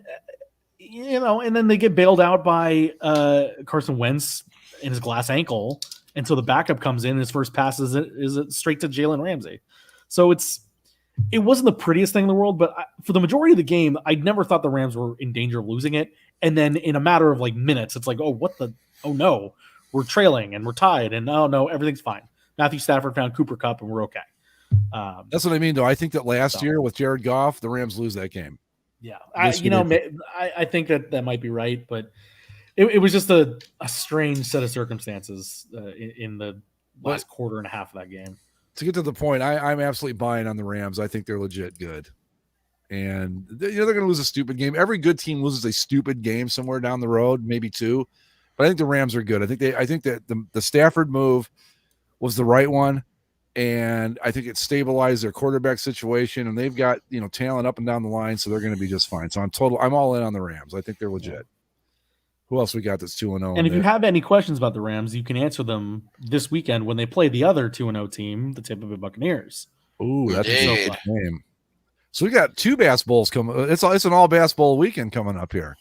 S8: they get bailed out by Carson Wentz in his glass ankle. And so the backup comes in, and his first pass is straight to Jalen Ramsey. So it wasn't the prettiest thing in the world, but for the majority of the game, I never thought the Rams were in danger of losing it. And then in a matter of like minutes, it's like, oh no, we're trailing and we're tied, and oh no, everything's fine. Matthew Stafford found Cooper Kupp, and we're okay.
S6: That's what I mean, though. I think that last year with Jared Goff, the Rams lose that game.
S8: Yeah, I think that might be right, but it was just a strange set of circumstances in the last quarter and a half of that game.
S6: To get to the point, I'm absolutely buying on the Rams. I think they're legit good. And they're going to lose a stupid game. Every good team loses a stupid game somewhere down the road, maybe 2. But I think the Rams are good. I think that the Stafford move was the right one, and I think it stabilized their quarterback situation. And they've got talent up and down the line, so they're going to be just fine. So I'm all in on the Rams. I think they're legit. Yeah. Who else we got that's 2-0?
S8: And if you have any questions about the Rams, you can answer them this weekend when they play the other 2-0 team, the Tampa Bay Buccaneers.
S6: Ooh, that's a tough game. So we got 2 Bass Bowls coming. It's an all Bass Bowl weekend coming up here.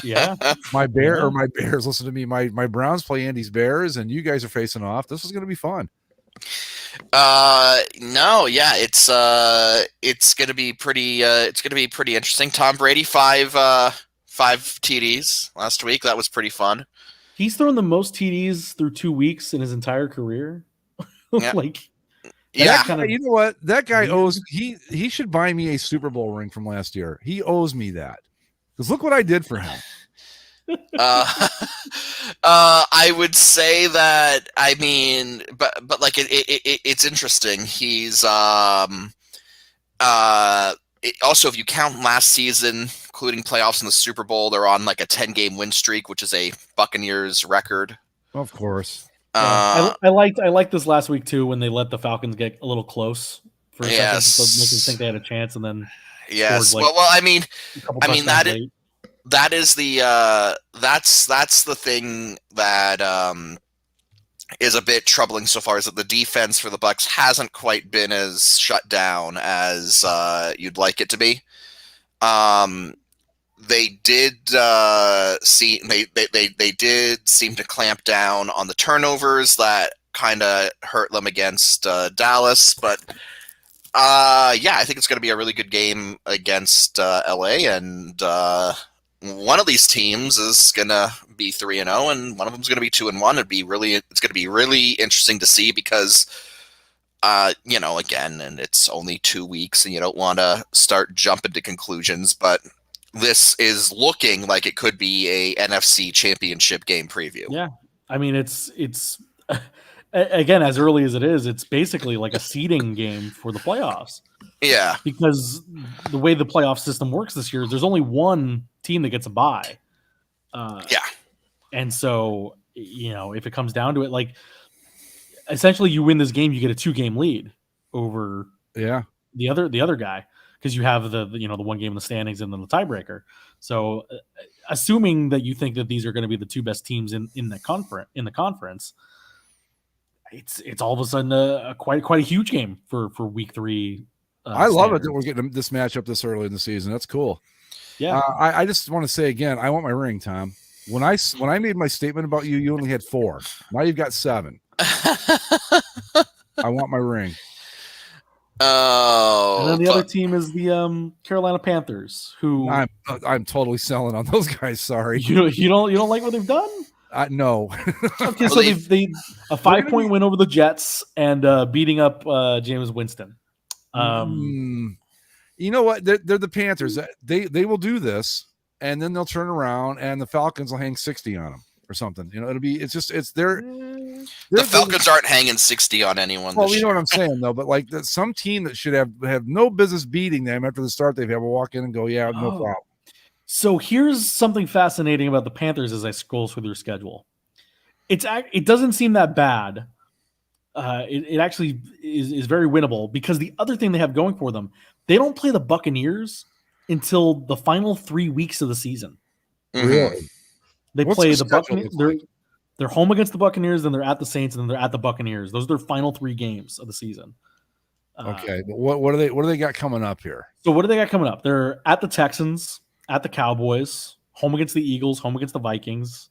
S8: Yeah.
S6: My Bears, listen to me. My Browns play Andy's Bears, and you guys are facing off. This is going to be fun.
S7: No, yeah, it's gonna be pretty interesting. Tom Brady, five TDs last week. That was pretty fun.
S8: He's thrown the most TDs through 2 weeks in his entire career.
S7: Yeah.
S6: Yeah, you know what? That guy owes. He should buy me a Super Bowl ring from last year. He owes me that, because look what I did for him.
S7: I would say that. I mean, but like it's interesting. He's also, if you count last season, including playoffs and the Super Bowl, they're on like a 10-game win streak, which is a Buccaneers record.
S6: Of course.
S8: I liked this last week too, when they let the Falcons get a little close for a second, so make them think they had a chance, and then
S7: well, I mean that is the that's the thing that is a bit troubling so far, is that the defense for the Bucs hasn't quite been as shut down as you'd like it to be. They did they did seem to clamp down on the turnovers that kind of hurt them against Dallas, but yeah, I think it's going to be a really good game against LA, and one of these teams is going to be 3-0, and one of them is going to be 2-1. It's going to be really interesting to see, because again, and it's only 2 weeks, and you don't want to start jumping to conclusions, but this is looking like it could be a NFC Championship game preview.
S8: Yeah, I mean, it's again, as early as it is, it's basically like a seeding game for the playoffs.
S7: Yeah,
S8: because the way the playoff system works this year, there's only one team that gets a bye. And so, if it comes down to it, like, essentially you win this game, you get a 2-game lead over the other guy, because you have the one game in the standings and then the tiebreaker. So assuming that you think that these are going to be the two best teams in the conference, it's all of a sudden quite a huge game for week 3.
S6: I love it that we're getting this matchup this early in the season. That's cool.
S8: Yeah.
S6: I just want to say again, I want my ring, Tom. When I made my statement about you, you only had 4. Now you've got 7. I want my ring.
S7: Oh,
S8: and then the other team is the Carolina Panthers, who
S6: I'm totally selling on those guys. Sorry,
S8: you don't like what they've done.
S6: No.
S8: Okay, so they a 5-point win over the Jets and beating up James Winston.
S6: You know what? They're the Panthers. They will do this, and then they'll turn around, and the Falcons will hang 60 on them or something. The
S7: Falcons aren't hanging 60 on anyone.
S6: Well, you know what I'm saying, though. But like some team that should have no business beating them after the start, they've will walk in and go, yeah, no problem.
S8: So here's something fascinating about the Panthers as I scroll through their schedule. It doesn't seem that bad. It actually is very winnable, because the other thing they have going for them, they don't play the Buccaneers until the final 3 weeks of the season.
S6: Really?
S8: They play the Buccaneers. They're home against the Buccaneers, then they're at the Saints, and then they're at the Buccaneers. Those are their final 3 games of the season.
S6: Okay, but what do they got coming up here?
S8: So what do they got coming up? They're at the Texans, at the Cowboys, home against the Eagles, home against the Vikings,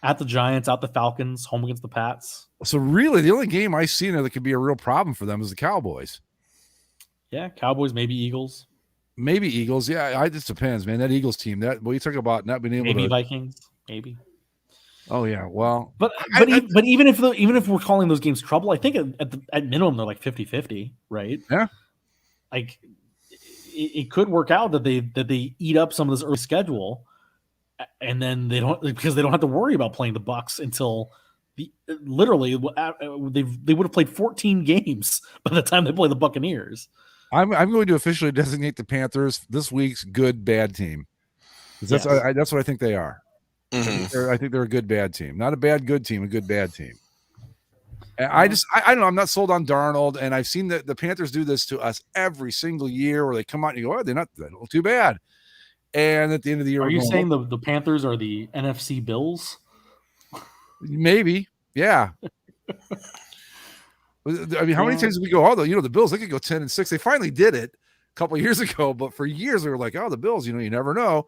S8: at the Giants, at the Falcons, home against the Pats.
S6: So really, the only game I see now that could be a real problem for them is the Cowboys.
S8: Yeah, Cowboys, maybe Eagles.
S6: Maybe Eagles. Yeah, it just depends, man. That Eagles team, what you talk about not being able
S8: maybe
S6: to
S8: Vikings, maybe.
S6: Oh yeah, well,
S8: but even if we're calling those games trouble, I think at minimum they're like 50-50, right?
S6: Yeah.
S8: Like it could work out that they eat up some of this early schedule, and then they don't have to worry about playing the Bucs until literally they would have played 14 games by the time they play the Buccaneers.
S6: I'm going to officially designate the Panthers this week's good bad team. That's what I think they are.
S7: Mm-hmm.
S6: I think they're a good bad team, not a bad good team, a good bad team. And I don't know. I'm not sold on Darnold, and I've seen the Panthers do this to us every single year, where they come out and you go, "Oh, they're not too bad." And at the end of the year,
S8: are you saying the Panthers are the NFC Bills?
S6: Maybe, yeah. I mean, how many times did we go? Oh, the Bills, they could go 10-6. They finally did it a couple of years ago, but for years we were like, "Oh, the Bills, you never know."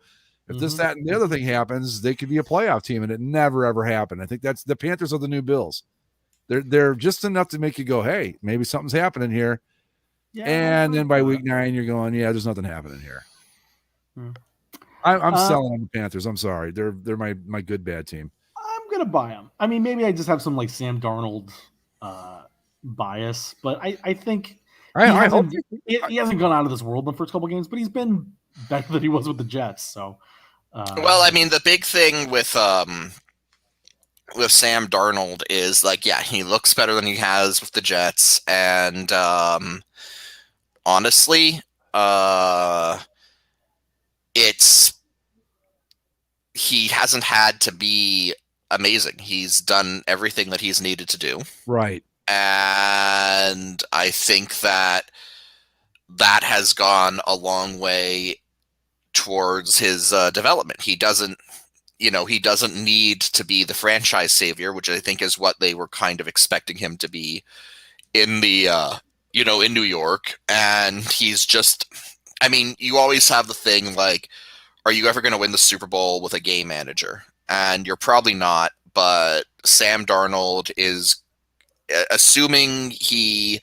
S6: If this, that, and the other thing happens, they could be a playoff team, and it never ever happened. I think that's the Panthers are the new Bills. They're just enough to make you go, hey, maybe something's happening here. Yeah, and then by week 9, you're going, yeah, there's nothing happening here. I'm selling on the Panthers. I'm sorry, they're my good bad team.
S8: I'm gonna buy them. I mean, maybe I just have some like Sam Darnold bias, but I think he hasn't gone out of this world in the first couple games, but he's been better than he was with the Jets. So,
S7: well, I mean, the big thing with Sam Darnold is like, yeah, he looks better than he has with the Jets, and honestly, he hasn't had to be amazing. He's done everything that he's needed to do.
S6: Right.
S7: And I think that has gone a long way towards his development. He doesn't need to be the franchise savior, which I think is what they were kind of expecting him to be in the, in New York. And he's just, I mean, you always have the thing like, are you ever going to win the Super Bowl with a game manager? And you're probably not, but Sam Darnold is, assuming he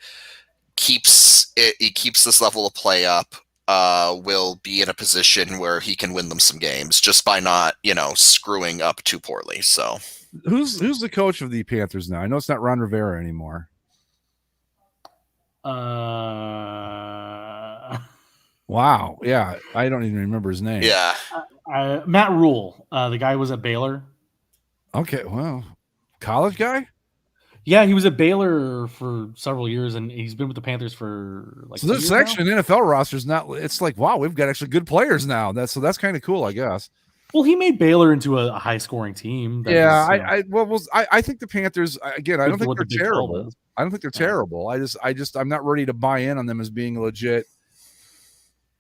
S7: keeps this level of play up, will be in a position where he can win them some games just by not, screwing up too poorly. So
S6: who's the coach of the Panthers now? I know it's not Ron Rivera anymore. Wow. Yeah. I don't even remember his name.
S7: Yeah.
S8: Matt Rule. The guy was at Baylor.
S6: Okay. Well, college guy?
S8: Yeah, he was at Baylor for several years, and he's been with the Panthers for like.
S6: So this section NFL roster's not. It's like, wow, we've got actually good players now. That's kind of cool, I guess.
S8: Well, he made Baylor into a high-scoring team.
S6: I think the Panthers again. I don't think they're terrible. I don't think they're terrible. I'm not ready to buy in on them as being a legit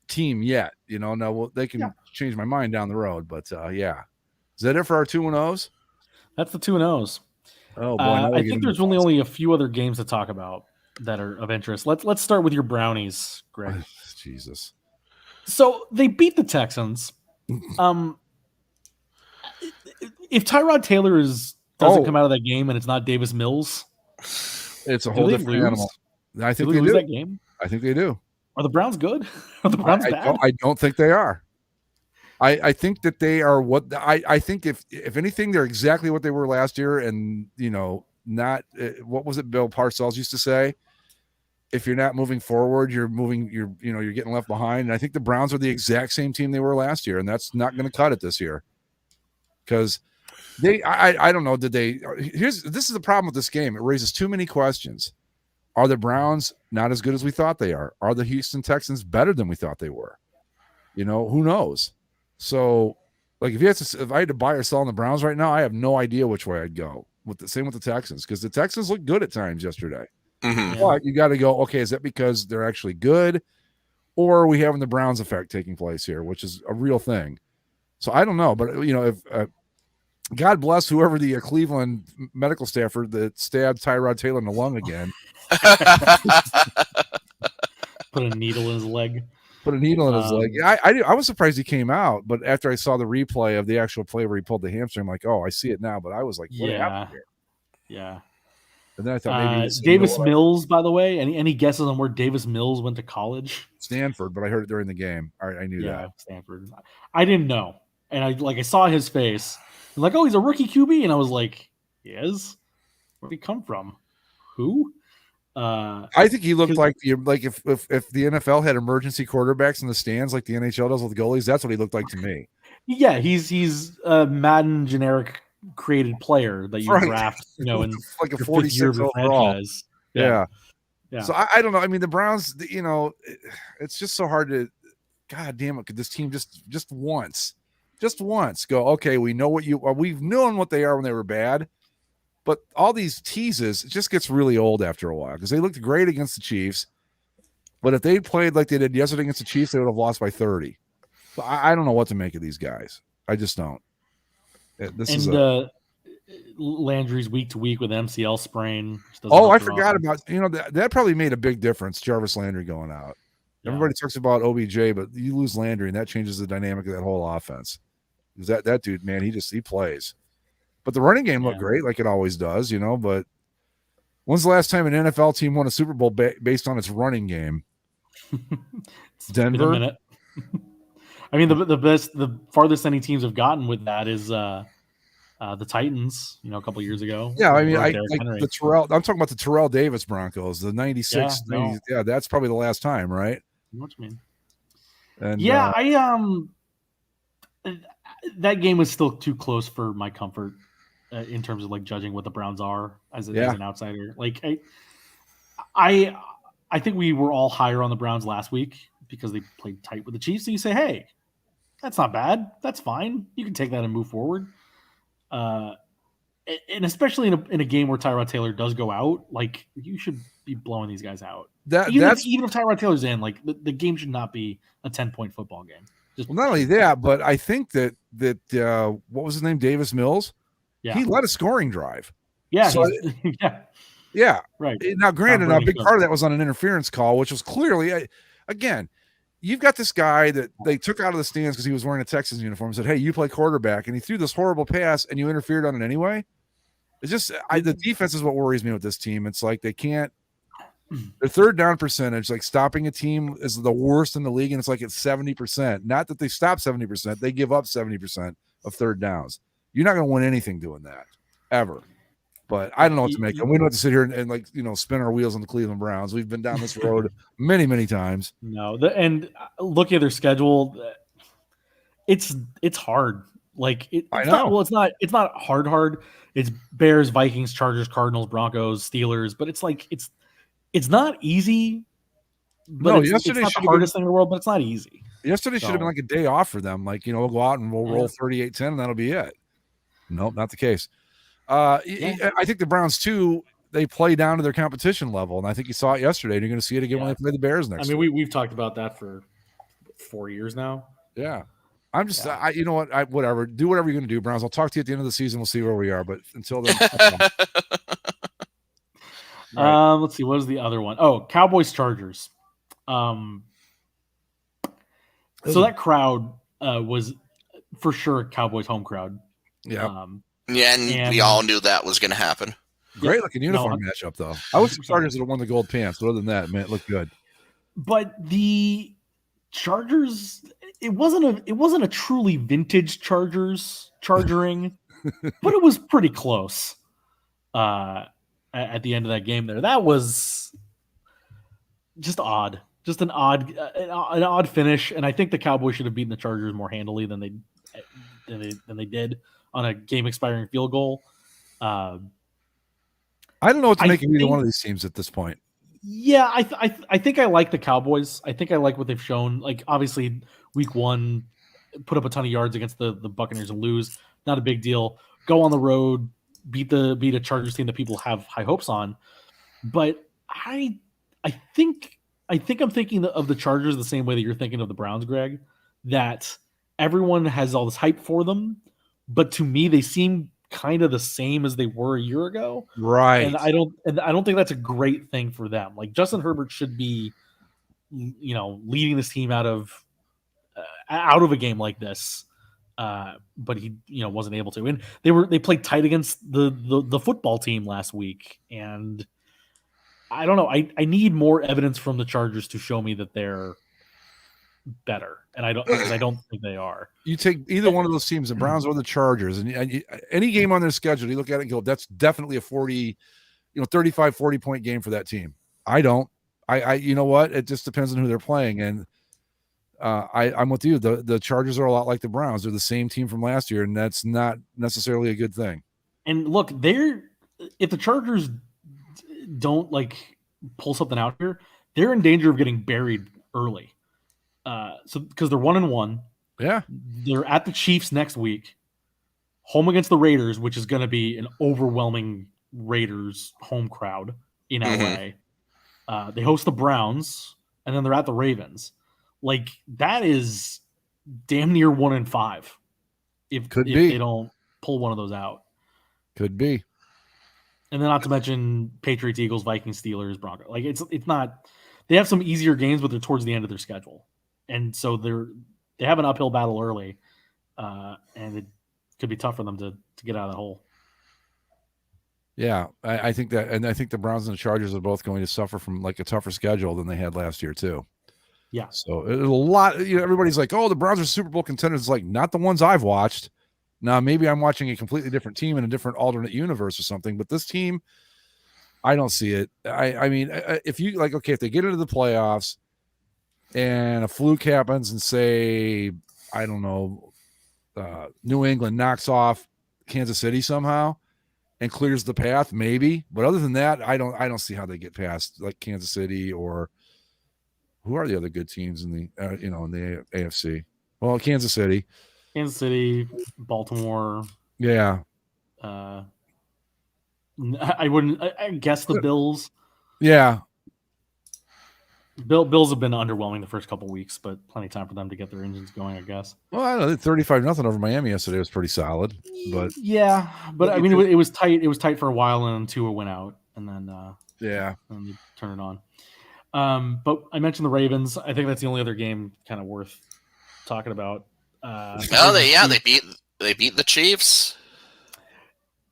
S6: team yet. No, they can change my mind down the road. But yeah, is that it for our 2-0s?
S8: That's the 2-0s.
S6: Oh boy!
S8: I think there's only a few other games to talk about that are of interest. Let's start with your Brownies, Greg.
S6: Jesus.
S8: So they beat the Texans. If Tyrod Taylor doesn't come out of that game and it's not Davis Mills,
S6: it's a whole different animal. I think they
S8: lose
S6: do.
S8: That game.
S6: I think they do.
S8: Are the Browns good? Are the Browns bad?
S6: I don't think they are. I think that they are what I think if anything, they're exactly what they were last year. And, not what was it Bill Parcells used to say? If you're not moving forward, you're getting left behind. And I think the Browns are the exact same team they were last year. And that's not going to cut it this year. Because I don't know. This is the problem with this game. It raises too many questions. Are the Browns not as good as we thought they are? Are the Houston Texans better than we thought they were? Who knows? So, like, if I had to buy or sell on the Browns right now, I have no idea which way I'd go. Same with the Texans, because the Texans looked good at times yesterday.
S7: Mm-hmm.
S6: But you got to go, okay, is that because they're actually good, or are we having the Browns effect taking place here, which is a real thing? So I don't know, but if God bless whoever the Cleveland medical staffer that stabbed Tyrod Taylor in the lung again.
S8: Put a needle in his leg.
S6: I was surprised he came out, but after I saw the replay of the actual play where he pulled the hamstring, I'm like, oh, I see it now. But I was like, what happened here?
S8: Yeah.
S6: And then I thought maybe
S8: Davis Mills, by the way. Any guesses on where Davis Mills went to college?
S6: Stanford, but I heard it during the game. I knew that.
S8: Stanford. I didn't know, and I saw his face. I'm like, oh, he's a rookie QB, and I was like, he is. Where'd he come from? Who?
S6: I think he looked like if the NFL had emergency quarterbacks in the stands like the NHL does with the goalies, that's what he looked like to me.
S8: Yeah, he's a Madden generic created player that you draft, in
S6: like a
S8: 46 overall.
S6: Yeah. So I don't know. I mean, the Browns, it's just so hard to. God damn it! Could this team just once go? Okay, we know we've known what they are when they were bad. But all these teases, it just gets really old after a while because they looked great against the Chiefs. But if they played like they did yesterday against the Chiefs, they would have lost by 30. So I don't know what to make of these guys. I just don't.
S8: Landry's week to week with MCL sprain.
S6: I forgot about that probably made a big difference. Jarvis Landry going out. Yeah. Everybody talks about OBJ, but you lose Landry, and that changes the dynamic of that whole offense. because that dude, man, he plays. But the running game looked great, like it always does, But when's the last time an NFL team won a Super Bowl based on its running game? Denver.
S8: Been a minute. I mean, the farthest any teams have gotten with that is the Titans. A couple years ago.
S6: Yeah, I mean, the Terrell. I'm talking about the Terrell Davis Broncos, the '96. Yeah, that's probably the last time, right?
S8: What you mean?
S6: And
S8: that game was still too close for my comfort in terms of like judging what the Browns are as an outsider. Like I think we were all higher on the Browns last week because they played tight with the Chiefs. So you say, hey, that's not bad. That's fine. You can take that and move forward. And especially in a game where Tyrod Taylor does go out, like you should be blowing these guys out. Even if Tyrod Taylor's in, like the game should not be a 10-point football game.
S6: Not only that, but I think that what was his name, Davis Mills?
S8: Yeah.
S6: He led a scoring drive.
S8: Yeah,
S6: so, yeah.
S8: Right.
S6: Now, granted, a big part of that was on an interference call, which was clearly, again, you've got this guy that they took out of the stands because he was wearing a Texans uniform and said, hey, you play quarterback. And he threw this horrible pass and you interfered on it anyway. It's just the defense is what worries me with this team. It's like they can't. Their third down percentage, like stopping a team, is the worst in the league, and it's like it's 70%. Not that they stop 70%, they give up 70% of third downs. You're not going to win anything doing that, ever. But I don't know what to make. And we don't have to sit here and spin our wheels on the Cleveland Browns. We've been down this road many, many times.
S8: No, and looking at their schedule, it's hard. Like
S6: I know.
S8: It's not hard. It's Bears, Vikings, Chargers, Cardinals, Broncos, Steelers. But it's like it's not easy. But it's not the hardest thing in the world, but it's not easy.
S6: Yesterday should have been like a day off for them. Like, we'll go out and we'll roll 38-10 and that'll be it. Nope, not the case. I think the Browns, too, they play down to their competition level. And I think you saw it yesterday. And you're going to see it again when they play the Bears next week.
S8: We've talked about that for 4 years now.
S6: Yeah. I'm just, you know what? Whatever. Do whatever you're going to do, Browns. I'll talk to you at the end of the season. We'll see where we are. But until then.
S8: Right. Let's see. What is the other one? Oh, Cowboys Chargers. So that crowd was for sure Cowboys home crowd.
S6: Yeah.
S7: And we all knew that was going to happen.
S6: Great looking uniform matchup, though. I wish the Chargers had won the gold pants. But other than that, man, it looked good.
S8: But the Chargers, it wasn't a truly vintage chargering, but it was pretty close. At the end of that game there. That was just odd. Just an odd finish. And I think the Cowboys should have beaten the Chargers more handily than they did on a game expiring field goal.
S6: I don't know what to make of either one of these teams at this point.
S8: Yeah, I think I like the Cowboys. I think I like what they've shown. Like, obviously, week 1, put up a ton of yards against the Buccaneers and lose. Not a big deal. Go on the road, beat a Chargers team that people have high hopes on. But I think I'm thinking of the Chargers the same way that you're thinking of the Browns, Greg, that everyone has all this hype for them, but to me they seem kind of the same as they were a year ago.
S6: Right.
S8: And I don't think that's a great thing for them. Like, Justin Herbert should be leading this team out of a game like this. But he wasn't able to. And they played tight against the football team last week, and I don't know. I need more evidence from the Chargers to show me that they're better, and I don't think they are.
S6: You take either one of those teams, the Browns or the Chargers, and any game on their schedule, you look at it and go, that's definitely a 35, 40 point game for that team. I don't. You know what? It just depends on who they're playing, and I'm with you. The Chargers are a lot like the Browns. They're the same team from last year, and that's not necessarily a good thing.
S8: And look, if the Chargers don't pull something out here, they're in danger of getting buried early. So because they're 1-1,
S6: yeah,
S8: they're at the Chiefs next week, home against the Raiders, which is going to be an overwhelming Raiders home crowd in LA. They host the Browns, and then they're at the Ravens. Like, that is damn near 1-5. If they don't pull one of those out,
S6: could be.
S8: And then not to mention Patriots, Eagles, Vikings, Steelers, Broncos. Like, it's not. They have some easier games, but they're towards the end of their schedule, and so they have an uphill battle early. and it could be tough for them to get out of that hole.
S6: Yeah, I think that, and I think the Browns and the Chargers are both going to suffer from like a tougher schedule than they had last year too.
S8: Yeah.
S6: So it's a lot. Everybody's like, "Oh, the Browns are Super Bowl contenders." It's like not the ones I've watched. Now maybe I'm watching a completely different team in a different alternate universe or something, but this team, I don't see it. I mean, if you like, okay, if they get into the playoffs and a fluke happens and say, I don't know, New England knocks off Kansas City somehow and clears the path, maybe. But other than that, I don't see how they get past like Kansas City, or who are the other good teams in the in the AFC? Well, Kansas City,
S8: Baltimore.
S6: Yeah.
S8: I wouldn't. I guess the Bills.
S6: Yeah.
S8: Bills have been underwhelming the first couple weeks, but plenty of time for them to get their engines going, I guess.
S6: Well, I don't know, 35-0 over Miami yesterday was pretty solid, but
S8: yeah, but I mean, it was tight. It was tight for a while, and then Tua went out, and then
S6: yeah,
S8: and they turn it on. But I mentioned the Ravens. I think that's the only other game kind of worth talking about.
S7: They beat the Chiefs.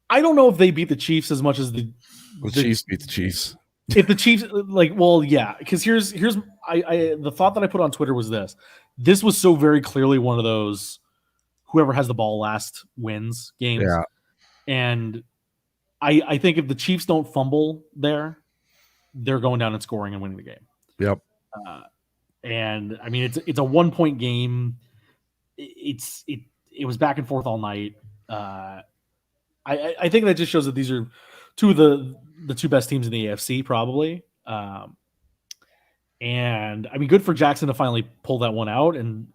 S8: I don't know if they beat the Chiefs as much as the
S6: Chiefs beat the Chiefs.
S8: If the Chiefs, because here's the thought that I put on Twitter was this. This was so very clearly one of those whoever has the ball last wins games.
S6: Yeah.
S8: And I think if the Chiefs don't fumble there, they're going down and scoring and winning the game.
S6: Yep.
S8: And I mean, it's a 1 point game. It was back and forth all night. I think that just shows that these are two of the two best teams in the AFC, probably. And I mean, good for Jackson to finally pull that one out and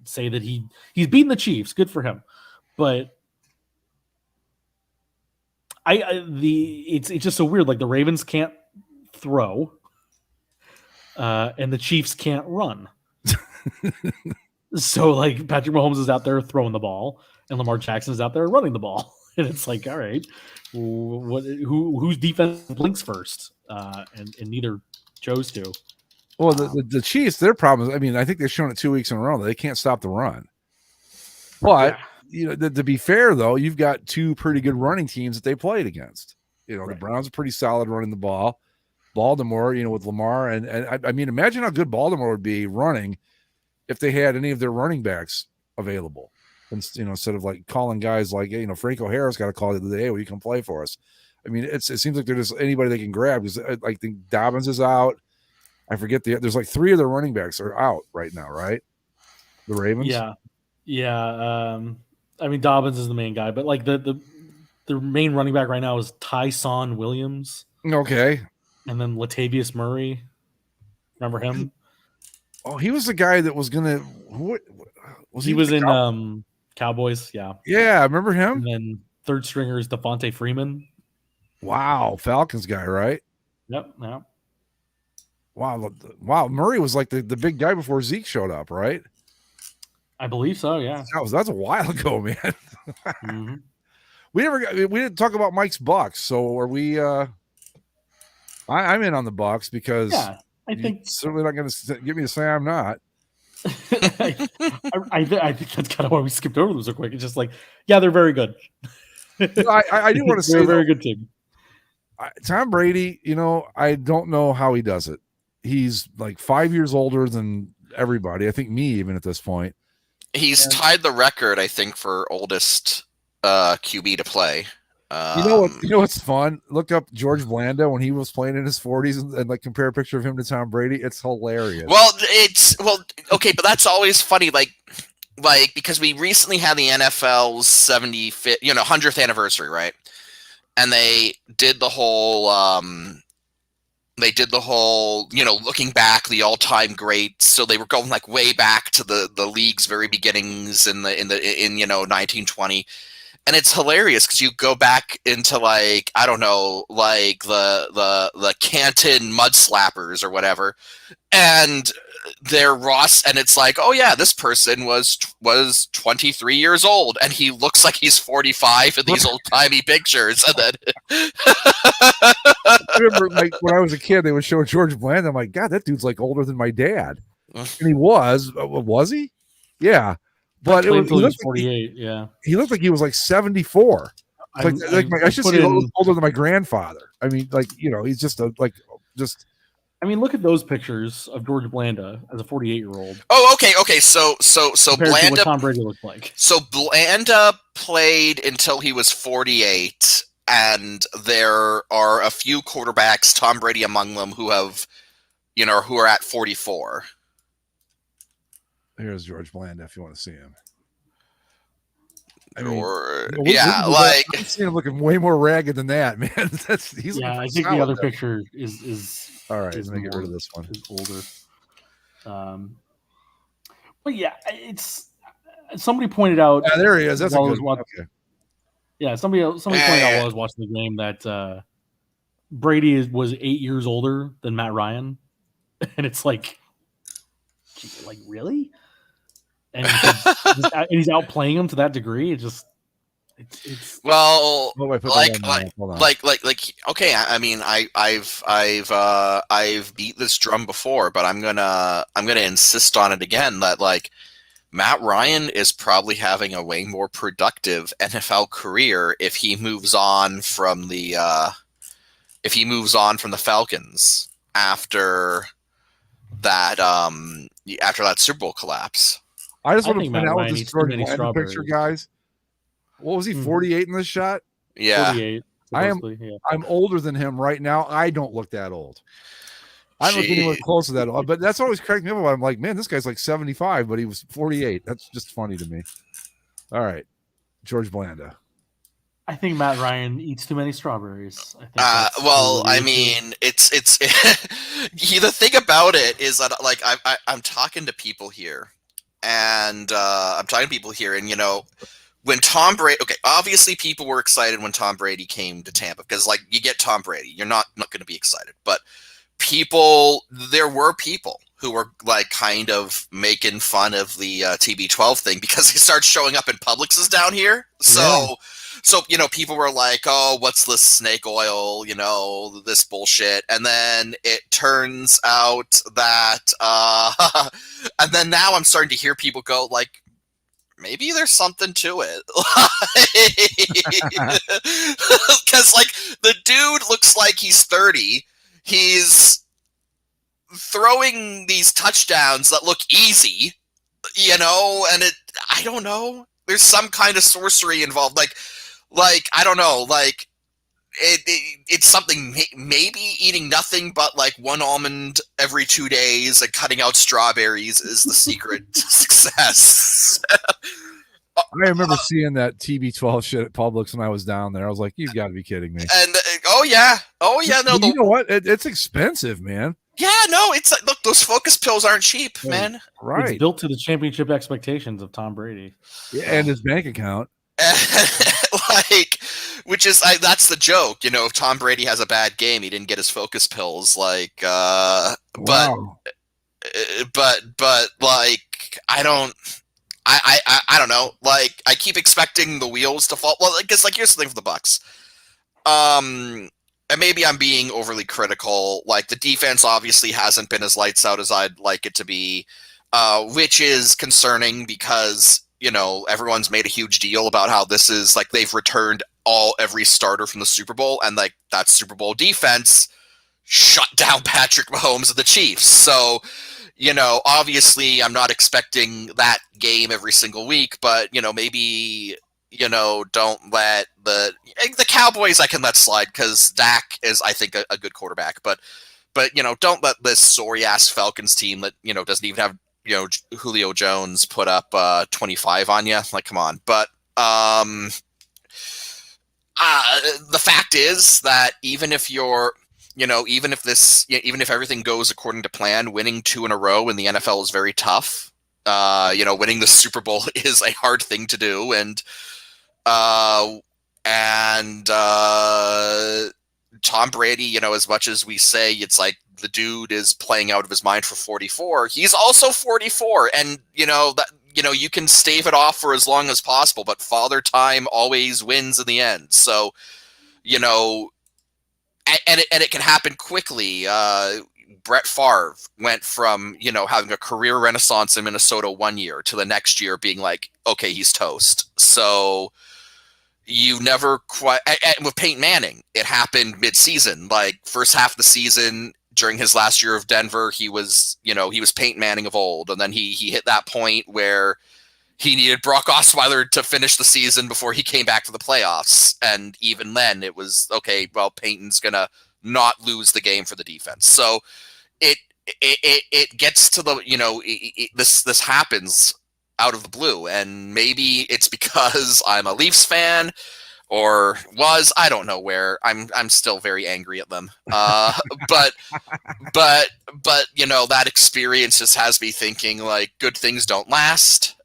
S8: say that he's beaten the Chiefs. Good for him. But it's just so weird. Like the Ravens can't throw, and the Chiefs can't run. So like Patrick Mahomes is out there throwing the ball, and Lamar Jackson is out there running the ball, and it's like, all right, whose defense blinks first? And neither chose to.
S6: Well, the Chiefs, their problem is, I mean, I think they've shown it 2 weeks in a row that they can't stop the run. But to be fair, though, you've got two pretty good running teams that they played against. The Browns are pretty solid running the ball. Baltimore, with Lamar, and I mean, imagine how good Baltimore would be running if they had any of their running backs available. And instead of like calling guys like, Franco Harris got a call the other day, hey, will you come play for us? I mean, it seems like they're just anybody they can grab, because I think Dobbins is out. I forget there's like three of their running backs are out right now, right? The Ravens.
S8: Yeah. I mean, Dobbins is the main guy, but like the main running back right now is Tyson Williams.
S6: Okay.
S8: And then Latavius Murray. Remember him?
S6: Oh, he was the guy that was gonna.
S8: He was in Cowboys. Yeah.
S6: Yeah, I remember him.
S8: And then third stringer is Devontae Freeman.
S6: Wow, Falcons guy, right?
S8: Yep. Yeah.
S6: Wow. Murray was like the big guy before Zeke showed up, right?
S8: I believe so. Yeah.
S6: That's a while ago, man.
S8: Mm-hmm.
S6: We didn't talk about Mike's Bucks, so are we? I'm in on the Bucks because
S8: I think
S6: certainly not going to get me to say I'm not.
S8: I think that's kind of why we skipped over them so quick. It's just like, yeah, they're very good.
S6: I do want to say
S8: they're a very good team.
S6: Tom Brady, I don't know how he does it. He's like 5 years older than everybody. I think me even at this point.
S7: He's tied the record, I think, for oldest QB to play.
S6: You know what's fun? Look up George Blanda when he was playing in his 40s and like compare a picture of him to Tom Brady. It's hilarious.
S7: Okay, but that's always funny. Like because we recently had the NFL's 75th, 100th anniversary, right? And they did the whole, looking back, the all-time greats. So they were going like way back to the league's very beginnings in 1920. And it's hilarious because you go back into like, I don't know, like the Canton Mudslappers or whatever, and their Ross, and it's like, oh yeah, this person was 23 years old, and he looks like he's 45 in these old timey pictures. And then
S6: I remember, like when I was a kid, they would show George Blanda. I'm like, God, that dude's like older than my dad, and he was he? Yeah. But
S8: Played until he was
S6: like
S8: 48. Yeah,
S6: he looked like he was like 74. I should say he was older than my grandfather. I mean, like, he's just
S8: I mean, look at those pictures of George Blanda as a 48-year-old.
S7: Oh, okay. So
S8: Compared to what
S7: Blanda,
S8: Tom Brady looked like.
S7: so Blanda played until he was 48, and there are a few quarterbacks, Tom Brady among them, who have, who are at 44.
S6: Here's George Blanda if you want to see him.
S7: I've
S6: seen him looking way more ragged than that, man.
S8: I think the other picture is
S6: all right.
S8: Let
S6: me get rid of this one.
S8: Is older. But yeah, it's somebody pointed out.
S6: Yeah, there he is. That's a good one. Okay.
S8: Yeah, somebody pointed out while I was watching the game that Brady was 8 years older than Matt Ryan, and it's like really. And he's outplaying him to that degree. It's
S7: well, okay. I mean, I've beat this drum before, but I'm gonna insist on it again that like Matt Ryan is probably having a way more productive NFL career if he moves on from the Falcons after that Super Bowl collapse.
S6: I just want to point out with this George Blanda picture, guys. What was he, 48 in this shot?
S7: Yeah.
S8: 48.
S6: I'm older than him right now. I don't look that old. I don't look anywhere close to that old. But that's always cracked me up about. I'm like, man, this guy's like 75, but he was 48. That's just funny to me. All right. George Blanda.
S8: I think Matt Ryan eats too many strawberries.
S7: I mean, it's the thing about it is that like I'm talking to people here. And when Tom Brady, okay, obviously people were excited when Tom Brady came to Tampa because, like, you get Tom Brady, you're not going to be excited. But there were people who were like kind of making fun of the TB12 thing because he started showing up in Publix's down here. So people were like, oh, what's this snake oil, this bullshit. And then it turns out that, and then now I'm starting to hear people go like, maybe there's something to it. Because like the dude looks like he's 30. He's throwing these touchdowns that look easy, and I don't know. There's some kind of sorcery involved. Like I don't know, like it's something. Maybe eating nothing but like one almond every 2 days and cutting out strawberries is the secret to success.
S6: I remember seeing that TB12 shit at Publix when I was down there. I was like, "You've got to be kidding me!"
S7: And oh yeah, no.
S6: You know what? It's expensive, man.
S7: Yeah, no. It's like, look, those Focus pills aren't cheap, man.
S6: Right?
S8: It's built to the championship expectations of Tom Brady,
S6: and his bank account.
S7: That's the joke, if Tom Brady has a bad game, he didn't get his Focus pills, like wow. but like I don't know, like I keep expecting the wheels to fall. Well, because like here's the thing for the Bucs, and maybe I'm being overly critical, like the defense obviously hasn't been as lights out as I'd like it to be, which is concerning because everyone's made a huge deal about how this is like they've returned every starter from the Super Bowl, and like that Super Bowl defense shut down Patrick Mahomes of the Chiefs. So, obviously I'm not expecting that game every single week, but maybe don't let the Cowboys I can let slide because Dak is, I think, a good quarterback, but don't let this sorry ass Falcons team that doesn't even have Julio Jones put up 25 on you. Like, come on. But the fact is that even if everything goes according to plan, winning 2 in a row in the NFL is very tough. Winning the Super Bowl is a hard thing to do, and Tom Brady, as much as we say it's like the dude is playing out of his mind for 44, he's also 44, and you can stave it off for as long as possible, but Father Time always wins in the end. So, and it can happen quickly. Brett Favre went from, having a career renaissance in Minnesota one year to the next year being like, okay, he's toast. So you never quite, and with Peyton Manning, it happened mid-season. Like, first half of the season, during his last year of Denver, he was Peyton Manning of old. And then he hit that point where he needed Brock Osweiler to finish the season before he came back for the playoffs. And even then it was, okay, well, Peyton's going to not lose the game for the defense. So it gets to the, this happens out of the blue. And maybe it's because I'm a Leafs fan, or I don't know where. I'm still very angry at them. But that experience just has me thinking, like, good things don't last.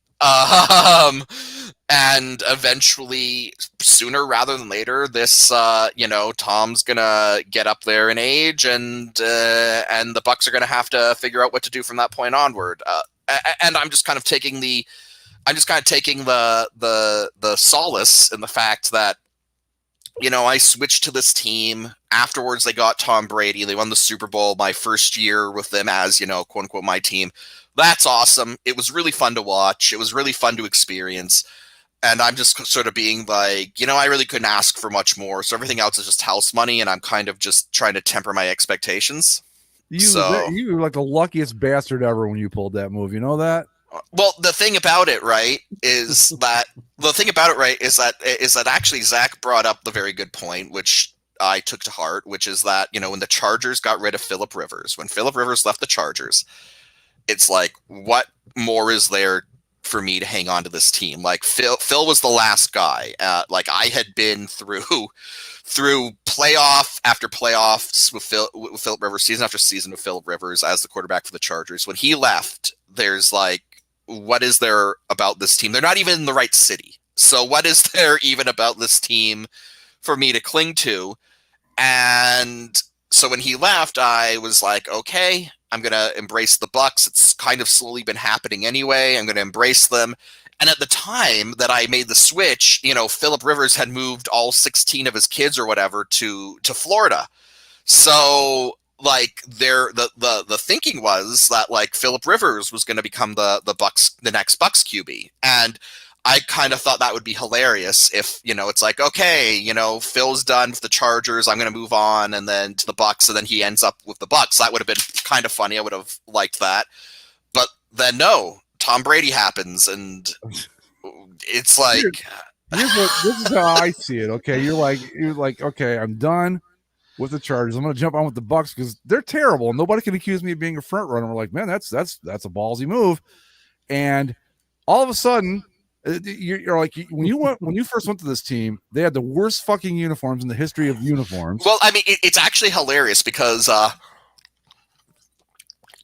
S7: And eventually, sooner rather than later, this Tom's gonna get up there in age, and the Bucks are gonna have to figure out what to do from that point onward. And I'm just kind of taking the solace in the fact that, I switched to this team. Afterwards, they got Tom Brady. They won the Super Bowl my first year with them as, quote unquote, my team. That's awesome. It was really fun to watch. It was really fun to experience. And I'm just sort of being like, I really couldn't ask for much more. So everything else is just house money, and I'm kind of just trying to temper my expectations.
S6: You were like the luckiest bastard ever when you pulled that move. You know that?
S7: Well, the thing about it, right, is that actually Zach brought up the very good point, which I took to heart, which is that, when the Chargers got rid of Phillip Rivers, when Phillip Rivers left the Chargers, it's like, what more is there for me to hang on to this team? Like, Phil was the last guy. Like, I had been through playoff after playoffs with Phillip Rivers, season after season with Phillip Rivers as the quarterback for the Chargers. When he left, there's like, what is there about this team? They're not even in the right city. So what is there even about this team for me to cling to? And so when he left, I was like, okay, I'm going to embrace the Bucks. It's kind of slowly been happening anyway. I'm going to embrace them. And at the time that I made the switch, Phillip Rivers had moved all 16 of his kids or whatever to Florida. So, like, the thinking was that, like, Phillip Rivers was going to become the next Bucks QB. And I kind of thought that would be hilarious if, it's like, okay, Phil's done with the Chargers, I'm going to move on, and then to the Bucks, and then he ends up with the Bucks. That would have been kind of funny. I would have liked that. But then no, Tom Brady happens, and it's like,
S6: this is how I see it. Okay, you're like, okay, I'm done with the Chargers. I'm going to jump on with the Bucks because they're terrible, and nobody can accuse me of being a front runner. We're like, man, that's a ballsy move. And all of a sudden, you're like, when you first went to this team, they had the worst fucking uniforms in the history of uniforms.
S7: Well, I mean, it's actually hilarious because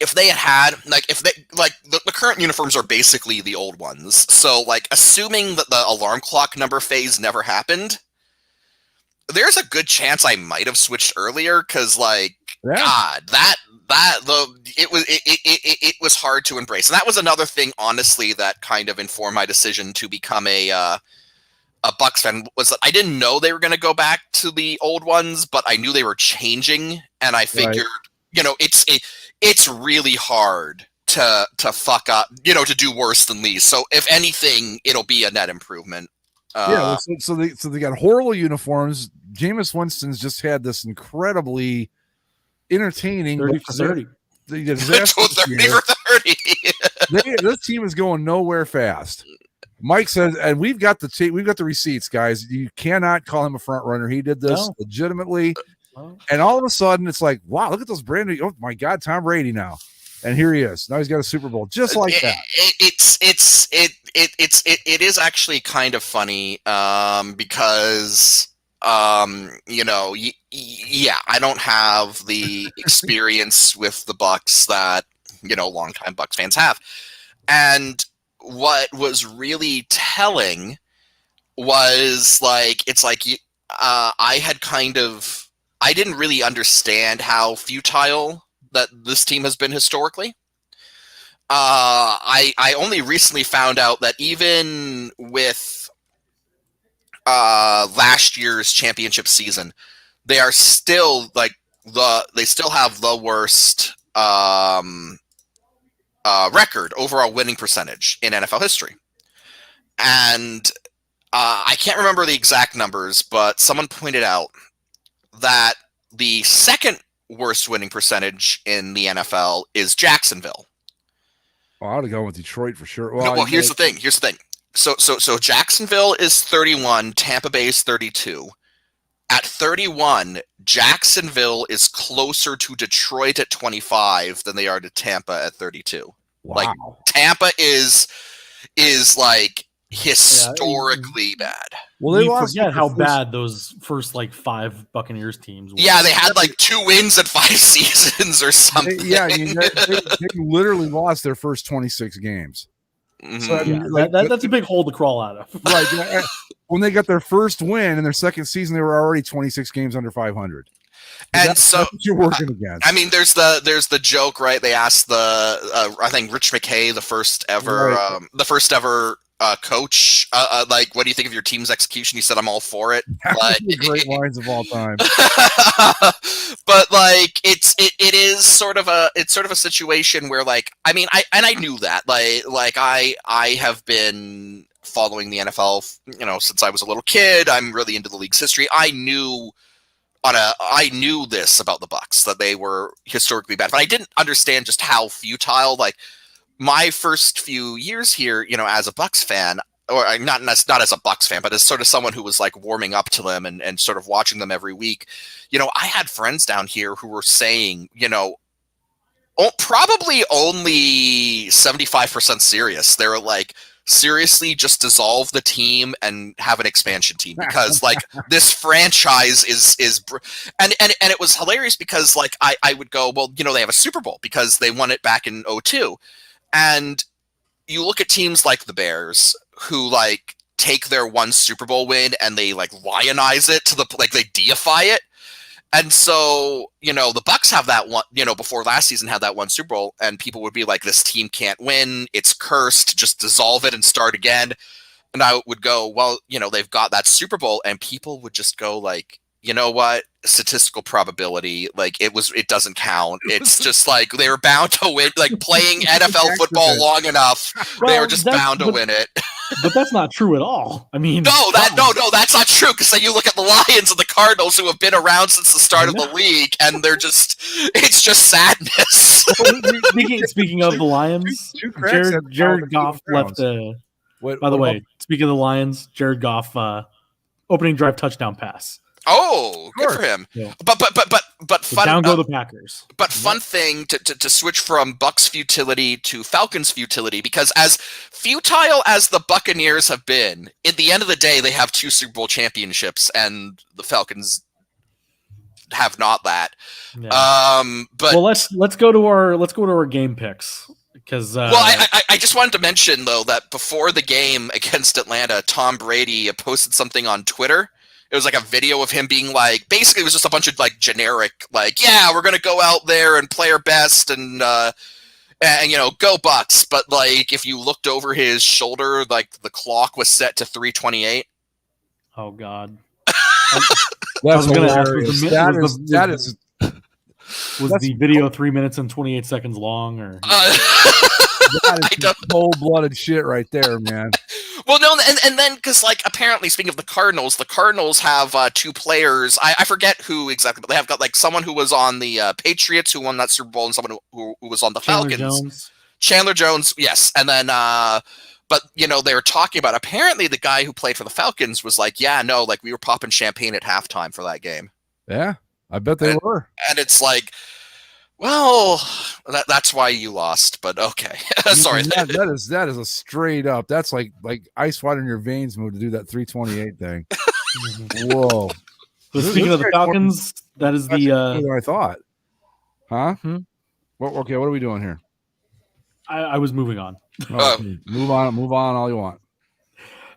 S7: if they the current uniforms are basically the old ones. So, like, assuming that the alarm clock number phase never happened, there's a good chance I might have switched earlier because, like, God, it was hard to embrace. And that was another thing, honestly, that kind of informed my decision to become a Bucks fan, was that I didn't know they were going to go back to the old ones, but I knew they were changing, and I figured, it's really hard to fuck up, to do worse than these. So if anything, it'll be a net improvement.
S6: So they got horrible uniforms. Jameis Winston's just had this incredibly entertaining
S8: 30 for 30.
S6: This team is going nowhere fast. Mike says, and we've got the receipts, guys. You cannot call him a front runner. He did this legitimately, and all of a sudden, it's like, wow, look at those brand new. Oh my God, Tom Brady now, and here he is. Now he's got a Super Bowl just like that.
S7: It is actually kind of funny because I don't have the experience with the Bucks that longtime Bucks fans have, and what was really telling was like, it's like I didn't really understand how futile that this team has been historically. I only recently found out that even with last year's championship season, they are still, like, they still have the worst record, overall winning percentage in NFL history. And I can't remember the exact numbers, but someone pointed out that the second worst winning percentage in the NFL is Jacksonville.
S6: Well, I would have gone with Detroit for sure.
S7: Well, here's the thing. So Jacksonville is 31, Tampa Bay is 32. At 31, Jacksonville is closer to Detroit at 25 than they are to Tampa at 32.
S6: Wow.
S7: Like Tampa is like historically bad.
S8: Well, they forget how bad those first like 5 Buccaneers teams were.
S7: Yeah, they had like 2 wins in 5 seasons or something.
S6: They literally lost their first 26 games.
S7: Mm-hmm.
S6: So, I mean,
S8: that's a big hole to crawl out of.
S6: Right. When they got their first win in their second season, they were already 26 games under 500.
S7: And
S6: that's what you're working against.
S7: I mean, there's the joke, right? They asked I think Rich McKay, the first ever coach, like, what do you think of your team's execution? He said, I'm all for it. Like,
S6: great lines of all time.
S7: But like, it is sort of a situation where, like, I mean, I knew that, like I have been following the NFL, since I was a little kid. I'm really into the league's history. I knew this about the Bucs, that they were historically bad, but I didn't understand just how futile. Like, my first few years here, as a Bucs fan, or not as a Bucs fan, but as sort of someone who was like warming up to them and sort of watching them every week, I had friends down here who were saying, probably only 75% serious. They were like, seriously, just dissolve the team and have an expansion team, because like this franchise is and it was hilarious because like I would go, well, they have a Super Bowl because they won it back in 2002. And you look at teams like the Bears, who like take their one Super Bowl win and they like lionize it to they deify it. And so, the Bucs have that one, before last season had that one Super Bowl, and people would be like, this team can't win. It's cursed. Just dissolve it and start again. And I would go, well, they've got that Super Bowl, and people would just go like, you know what? Statistical probability, like it doesn't count. It's just like they were bound to win. Like playing NFL football long enough, they were just bound to win it.
S8: But that's not true at all. I mean,
S7: no, that's not true. Because then you look at the Lions and the Cardinals, who have been around since the start of the league, and it's just sadness.
S8: Speaking of the Lions, Jared Goff left. By the way, speaking of the Lions, Jared Goff opening drive touchdown pass.
S7: Oh, good for him. Yeah. But fun.
S8: Down go the Packers.
S7: But fun thing to switch from Bucs futility to Falcons futility, because as futile as the Buccaneers have been, at the end of the day, they have 2 Super Bowl championships, and the Falcons have not that.
S8: Yeah. But let's go to our game picks. Because
S7: I just wanted to mention though that before the game against Atlanta, Tom Brady posted something on Twitter. It was like a video of him being like, basically it was just a bunch of like generic, like, yeah, we're going to go out there and play our best and go Bucs. But like, if you looked over his shoulder, like the clock was set to 3:28.
S8: Oh God.
S6: Was
S8: the video 3 minutes and 28 seconds long, or?
S6: That is cold-blooded shit right there, man.
S7: Well, no, and then because like apparently, speaking of the Cardinals have 2 players. I forget who exactly, but they have got like someone who was on the Patriots who won that Super Bowl, and someone who was on the Falcons. Chandler Jones, yes, and then but they were talking about, apparently the guy who played for the Falcons was like, yeah, no, like we were popping champagne at halftime for that game.
S6: Yeah, I bet they were.
S7: And it's like, well, that's why you lost, but okay. Sorry.
S6: That is a straight up. That's like ice water in your veins move to do that 3:28 thing. Whoa.
S8: So speaking of the Falcons, that is
S6: I thought. Huh? Well, okay, what are we doing here?
S8: I was moving on.
S6: Move on all you want.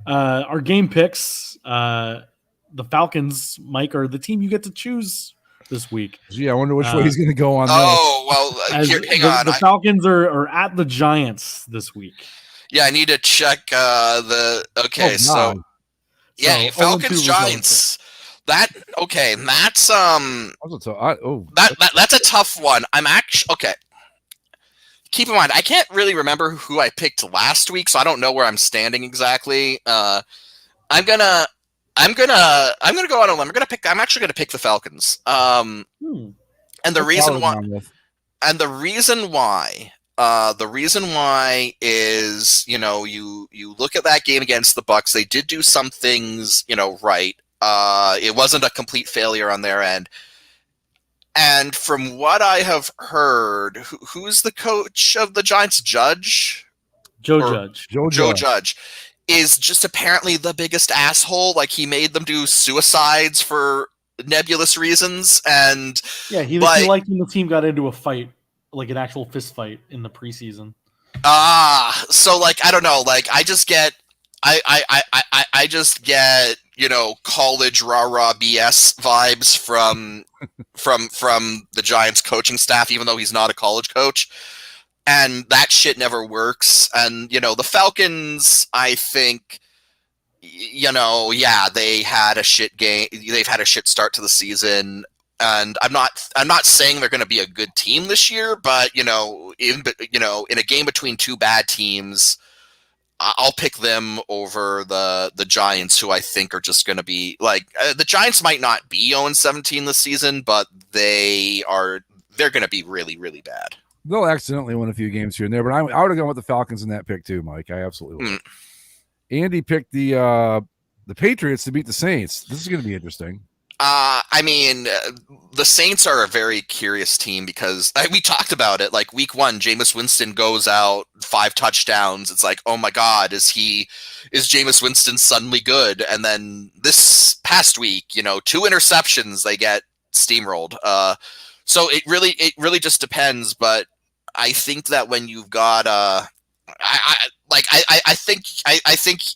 S8: Our game picks, the Falcons, Mike, are the team you get to choose this week.
S6: Gee, I wonder which way he's going to go on.
S7: Hang on.
S8: The Falcons are at the Giants this week.
S7: Yeah, I need to check the. Okay, so Falcons Giants. That's
S6: Oh,
S7: that's a tough one. I'm actually okay. Keep in mind, I can't really remember who I picked last week, so I don't know where I'm standing exactly. I'm gonna go on a limb. I'm actually gonna pick the Falcons. And the reason why, the reason why is, you look at that game against the Bucks. They did do some things, right. It wasn't a complete failure on their end. And from what I have heard, who's the coach of the Giants? Judge?
S8: Judge.
S7: Joe Judge is just apparently the biggest asshole. Like, he made them do suicides for nebulous reasons. And
S8: yeah, he liked when the team got into a fight, like an actual fist fight in the preseason.
S7: So like, I don't know. Like, I just get college rah-rah BS vibes from the Giants coaching staff, even though he's not a college coach. And that shit never works. And, the Falcons, I think, they had a shit game. They've had a shit start to the season. And I'm not saying they're going to be a good team this year, but, in a game between two bad teams, I'll pick them over the Giants, who I think are just going to be like, the Giants might not be 0-17 this season, but they're going to be really, really bad.
S6: They'll accidentally win a few games here and there, but I would have gone with the Falcons in that pick too, Mike. I absolutely would. Andy picked the Patriots to beat the Saints. This is going to be interesting.
S7: The Saints are a very curious team because we talked about it. Like, week 1, Jameis Winston goes out 5 touchdowns. It's like, oh my God, is Jameis Winston suddenly good? And then this past week, 2 interceptions, they get steamrolled. So it really just depends. But I think that when you've got I think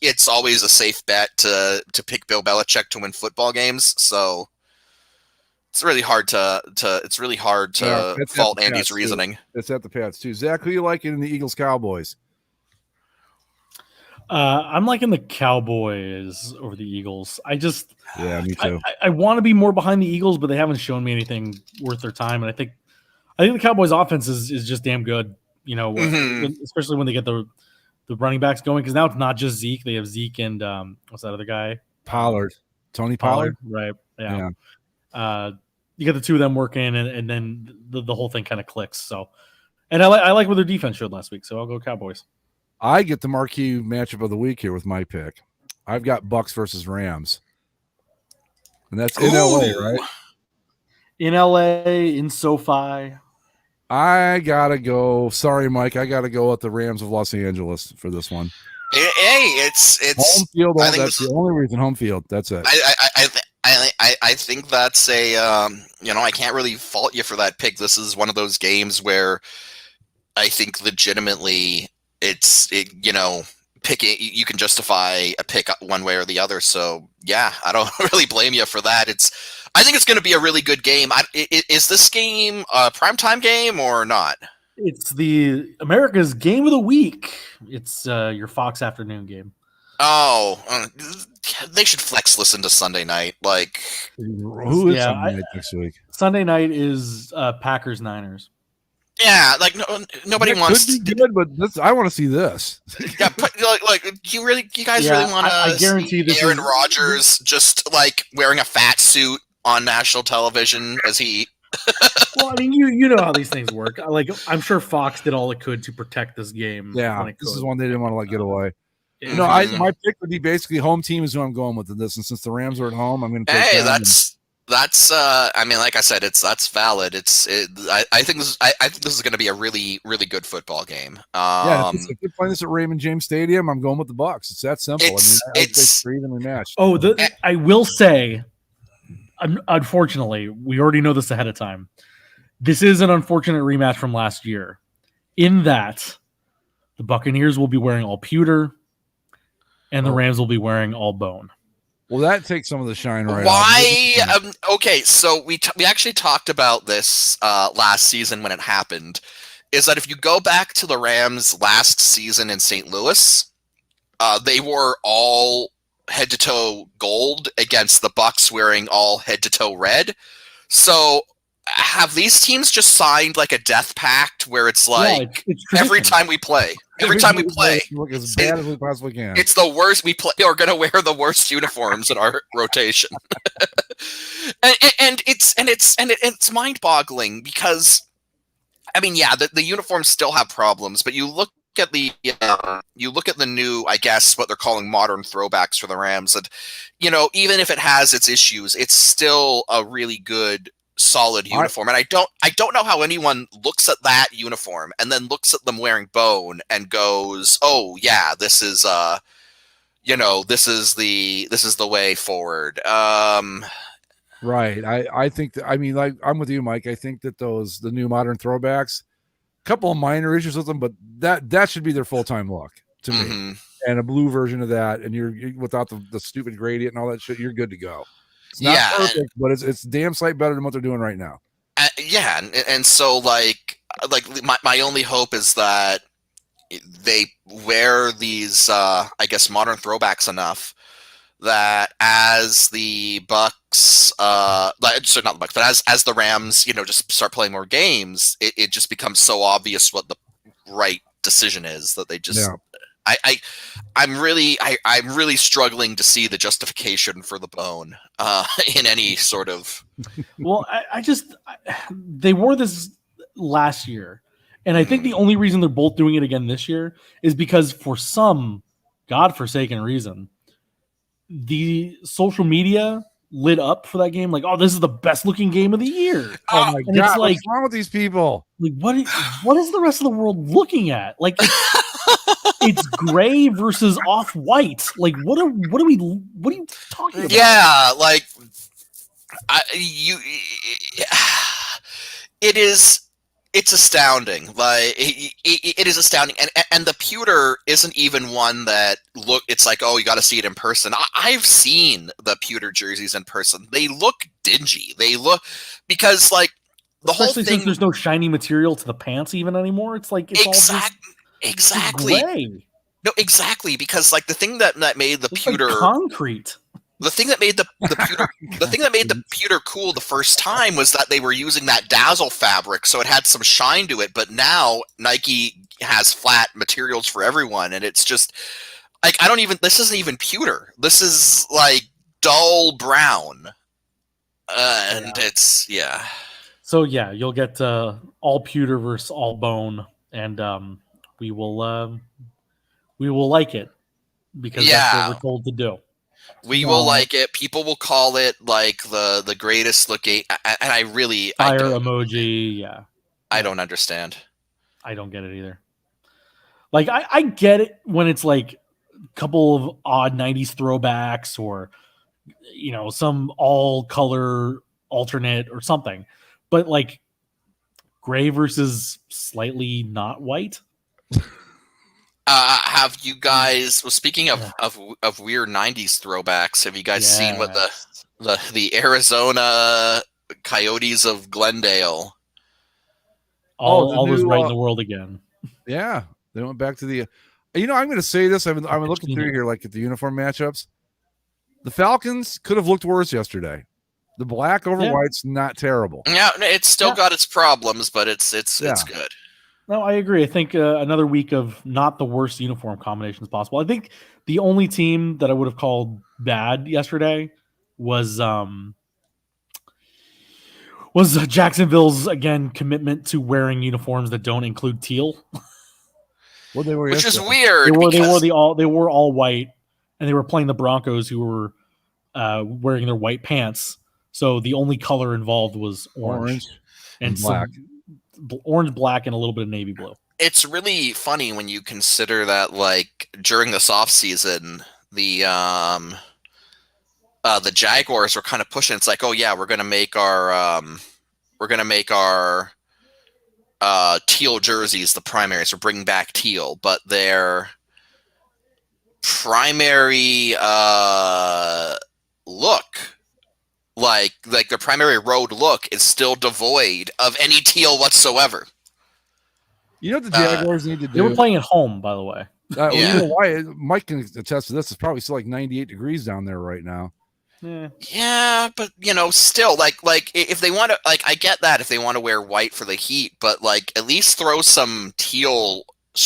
S7: it's always a safe bet to pick Bill Belichick to win football games. So it's really hard to fault Andy's reasoning.
S6: It's at the Pats too. Zach, who you liking in the Eagles Cowboys?
S8: I'm liking the Cowboys over the Eagles. Me
S6: too.
S8: I want to be more behind the Eagles, but they haven't shown me anything worth their time. And I think the Cowboys offense is just damn good. Especially when they get the running backs going, because now it's not just Zeke. They have Zeke and what's that other guy?
S6: Pollard. Tony Pollard.
S8: Right. Yeah. You get the two of them working, and then the whole thing kind of clicks. So, and I like what their defense showed last week. So I'll go Cowboys.
S6: I get the marquee matchup of the week here with my pick. I've got Bucks versus Rams, and that's in LA, right?
S8: In LA, in SoFi.
S6: I gotta go. Sorry, Mike. I gotta go with the Rams of Los Angeles for this one.
S7: Hey, it's
S6: home field. That's the only reason. Home field. That's it.
S7: I think that's a I can't really fault you for that pick. This is one of those games where I think legitimately picking, you can justify a pick one way or the other. So yeah, I don't really blame you for that. I think it's going to be a really good game. Is this game a primetime game or not?
S8: It's the America's game of the week. It's your Fox afternoon game.
S7: Oh, they should flex listen to Sunday night. Like,
S6: who is Sunday night next week?
S8: Sunday night is Packers Niners.
S7: Yeah, like nobody wants.
S6: Could be good, but I want to see this.
S7: Yeah, you guys really want to?
S8: I guarantee this.
S7: Aaron Rodgers just like wearing a fat suit on national television as he.
S8: Well, I mean, you know how these things work. Like, I'm sure Fox did all it could to protect this game.
S6: Yeah, this is one they didn't want to let get away.
S8: Yeah.
S6: No, my pick would be basically home team is who I'm going with in this, and since the Rams are at home, I'm going to.
S7: Hey, that's. I mean, like I said, that's valid. I think this is going to be a really, really good football game.
S6: If you're playing this at Raymond James Stadium, I'm going with the Bucks. It's that simple. It's evenly matched.
S8: Oh, I will say, unfortunately, we already know this ahead of time. This is an unfortunate rematch from last year, in that the Buccaneers will be wearing all pewter, and the Rams will be wearing all bone.
S6: Well, that takes some of the shine right
S7: off. Why? Okay, so we actually talked about this last season when it happened, is that if you go back to the Rams last season in St. Louis, they wore all head-to-toe gold against the Bucks wearing all head-to-toe red. So have these teams just signed like a death pact where it's like
S8: it's
S7: every
S8: tradition.
S7: time we play,
S6: look as bad as we possibly can.
S7: it's the worst. We are going to wear the worst uniforms in our rotation, and it's mind-boggling because, I mean, yeah, the uniforms still have problems, but you look at the new, I guess, what they're calling modern throwbacks for the Rams, and even if it has its issues, it's still a really good, solid uniform. And I don't know how anyone looks at that uniform and then looks at them wearing bone and goes, "Oh yeah, this is this is the way forward."
S6: Right. I think that, I mean, like, I'm with you, Mike. I think that the new modern throwbacks, a couple of minor issues with them, but that should be their full-time look to me. And a blue version of that, and you're without the stupid gradient and all that shit, you're good to go. It's not perfect, but it's damn sight better than what they're doing right now.
S7: And so like my only hope is that they wear these I guess modern throwbacks enough that as the Bucks not the Bucks, but as the Rams just start playing more games, it just becomes so obvious what the right decision is that they just I'm really struggling to see the justification for the bone in any sort of.
S8: Well, they wore this last year, and I think the only reason they're both doing it again this year is because for some godforsaken reason, the social media lit up for that game. Like, oh, this is the best looking game of the year.
S6: Oh my
S8: and
S6: God,
S8: it's like,
S6: what's wrong with these people?
S8: Like, what is the rest of the world looking at? Like, it's gray versus off-white. Like, what are you talking about?
S7: Yeah, like it's astounding. Like it is astounding, and the pewter isn't even one that it's like, oh, you got to see it in person. I've seen the pewter jerseys in person. They look dingy. They look, because like the
S8: Especially
S7: whole thing,
S8: since there's no shiny material to the pants even anymore. It's like it's all just
S7: exactly.
S8: gray.
S7: No, exactly, because like the thing that made the
S8: It's
S7: pewter
S8: like concrete.
S7: The thing that made the pewter the thing that made the pewter cool the first time was that they were using that dazzle fabric, so it had some shine to it. But now Nike has flat materials for everyone, and it's just like this isn't even pewter. This is like dull brown, and it's
S8: So yeah, you'll get all pewter versus all bone, and we will like it because that's what we're told to do.
S7: We will like it. People will call it like the greatest looking, and I really
S8: fire emoji. Yeah,
S7: I don't understand.
S8: I don't get it either. Like I get it when it's like a couple of odd 90s throwbacks or some all color alternate or something, but like gray versus slightly not white.
S7: Have you guys? Well, speaking of weird '90s throwbacks, have you guys seen what the Arizona Coyotes of Glendale?
S8: All was right in the world again.
S6: Yeah, they went back to the. I'm going to say this. I've been looking through here, like at the uniform matchups. The Falcons could have looked worse yesterday. The black over white's not terrible.
S7: Yeah, it's still got its problems, but it's good.
S8: No, I agree. I think another week of not the worst uniform combinations possible. I think the only team that I would have called bad yesterday was Jacksonville's, again, commitment to wearing uniforms that don't include teal.
S6: Well, they were,
S7: which is weird.
S8: They wore all white, and they were playing the Broncos, who were wearing their white pants. So the only color involved was orange and black. Orange, black, and a little bit of navy blue.
S7: It's really funny when you consider that, like, during this offseason, the Jaguars were kind of pushing. It's like, oh yeah, we're gonna make our teal jerseys the primary. So bring back teal, but their primary look. Like their primary road look is still devoid of any teal whatsoever.
S6: You know what the Jaguars need to do?
S8: They were playing at home, by the way.
S6: Well,
S7: Yeah.
S6: you know why? Mike can attest to this. It's probably still like 98 degrees down there right now.
S7: Yeah, but still, like if they want to, like, I get that if they want to wear white for the heat, but like at least throw some teal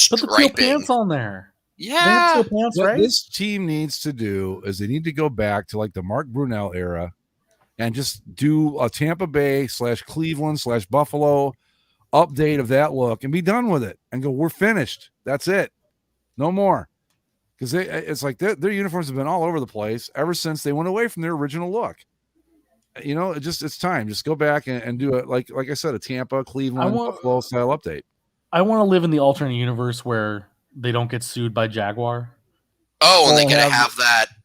S8: Put the teal
S7: striping.
S8: pants on there. They have
S7: Yeah,
S8: teal pants,
S6: What
S8: right?
S6: this team needs to do is they need to go back to like the Mark Brunell era and just do a Tampa Bay / Cleveland / Buffalo update of that look and be done with it and go, we're finished. That's it. No more. Because it's like their uniforms have been all over the place ever since they went away from their original look. It's time. Just go back and do it like I said, a Tampa, Cleveland, Buffalo style update.
S8: I want to live in the alternate universe where they don't get sued by Jaguar.
S7: Oh, and they gotta have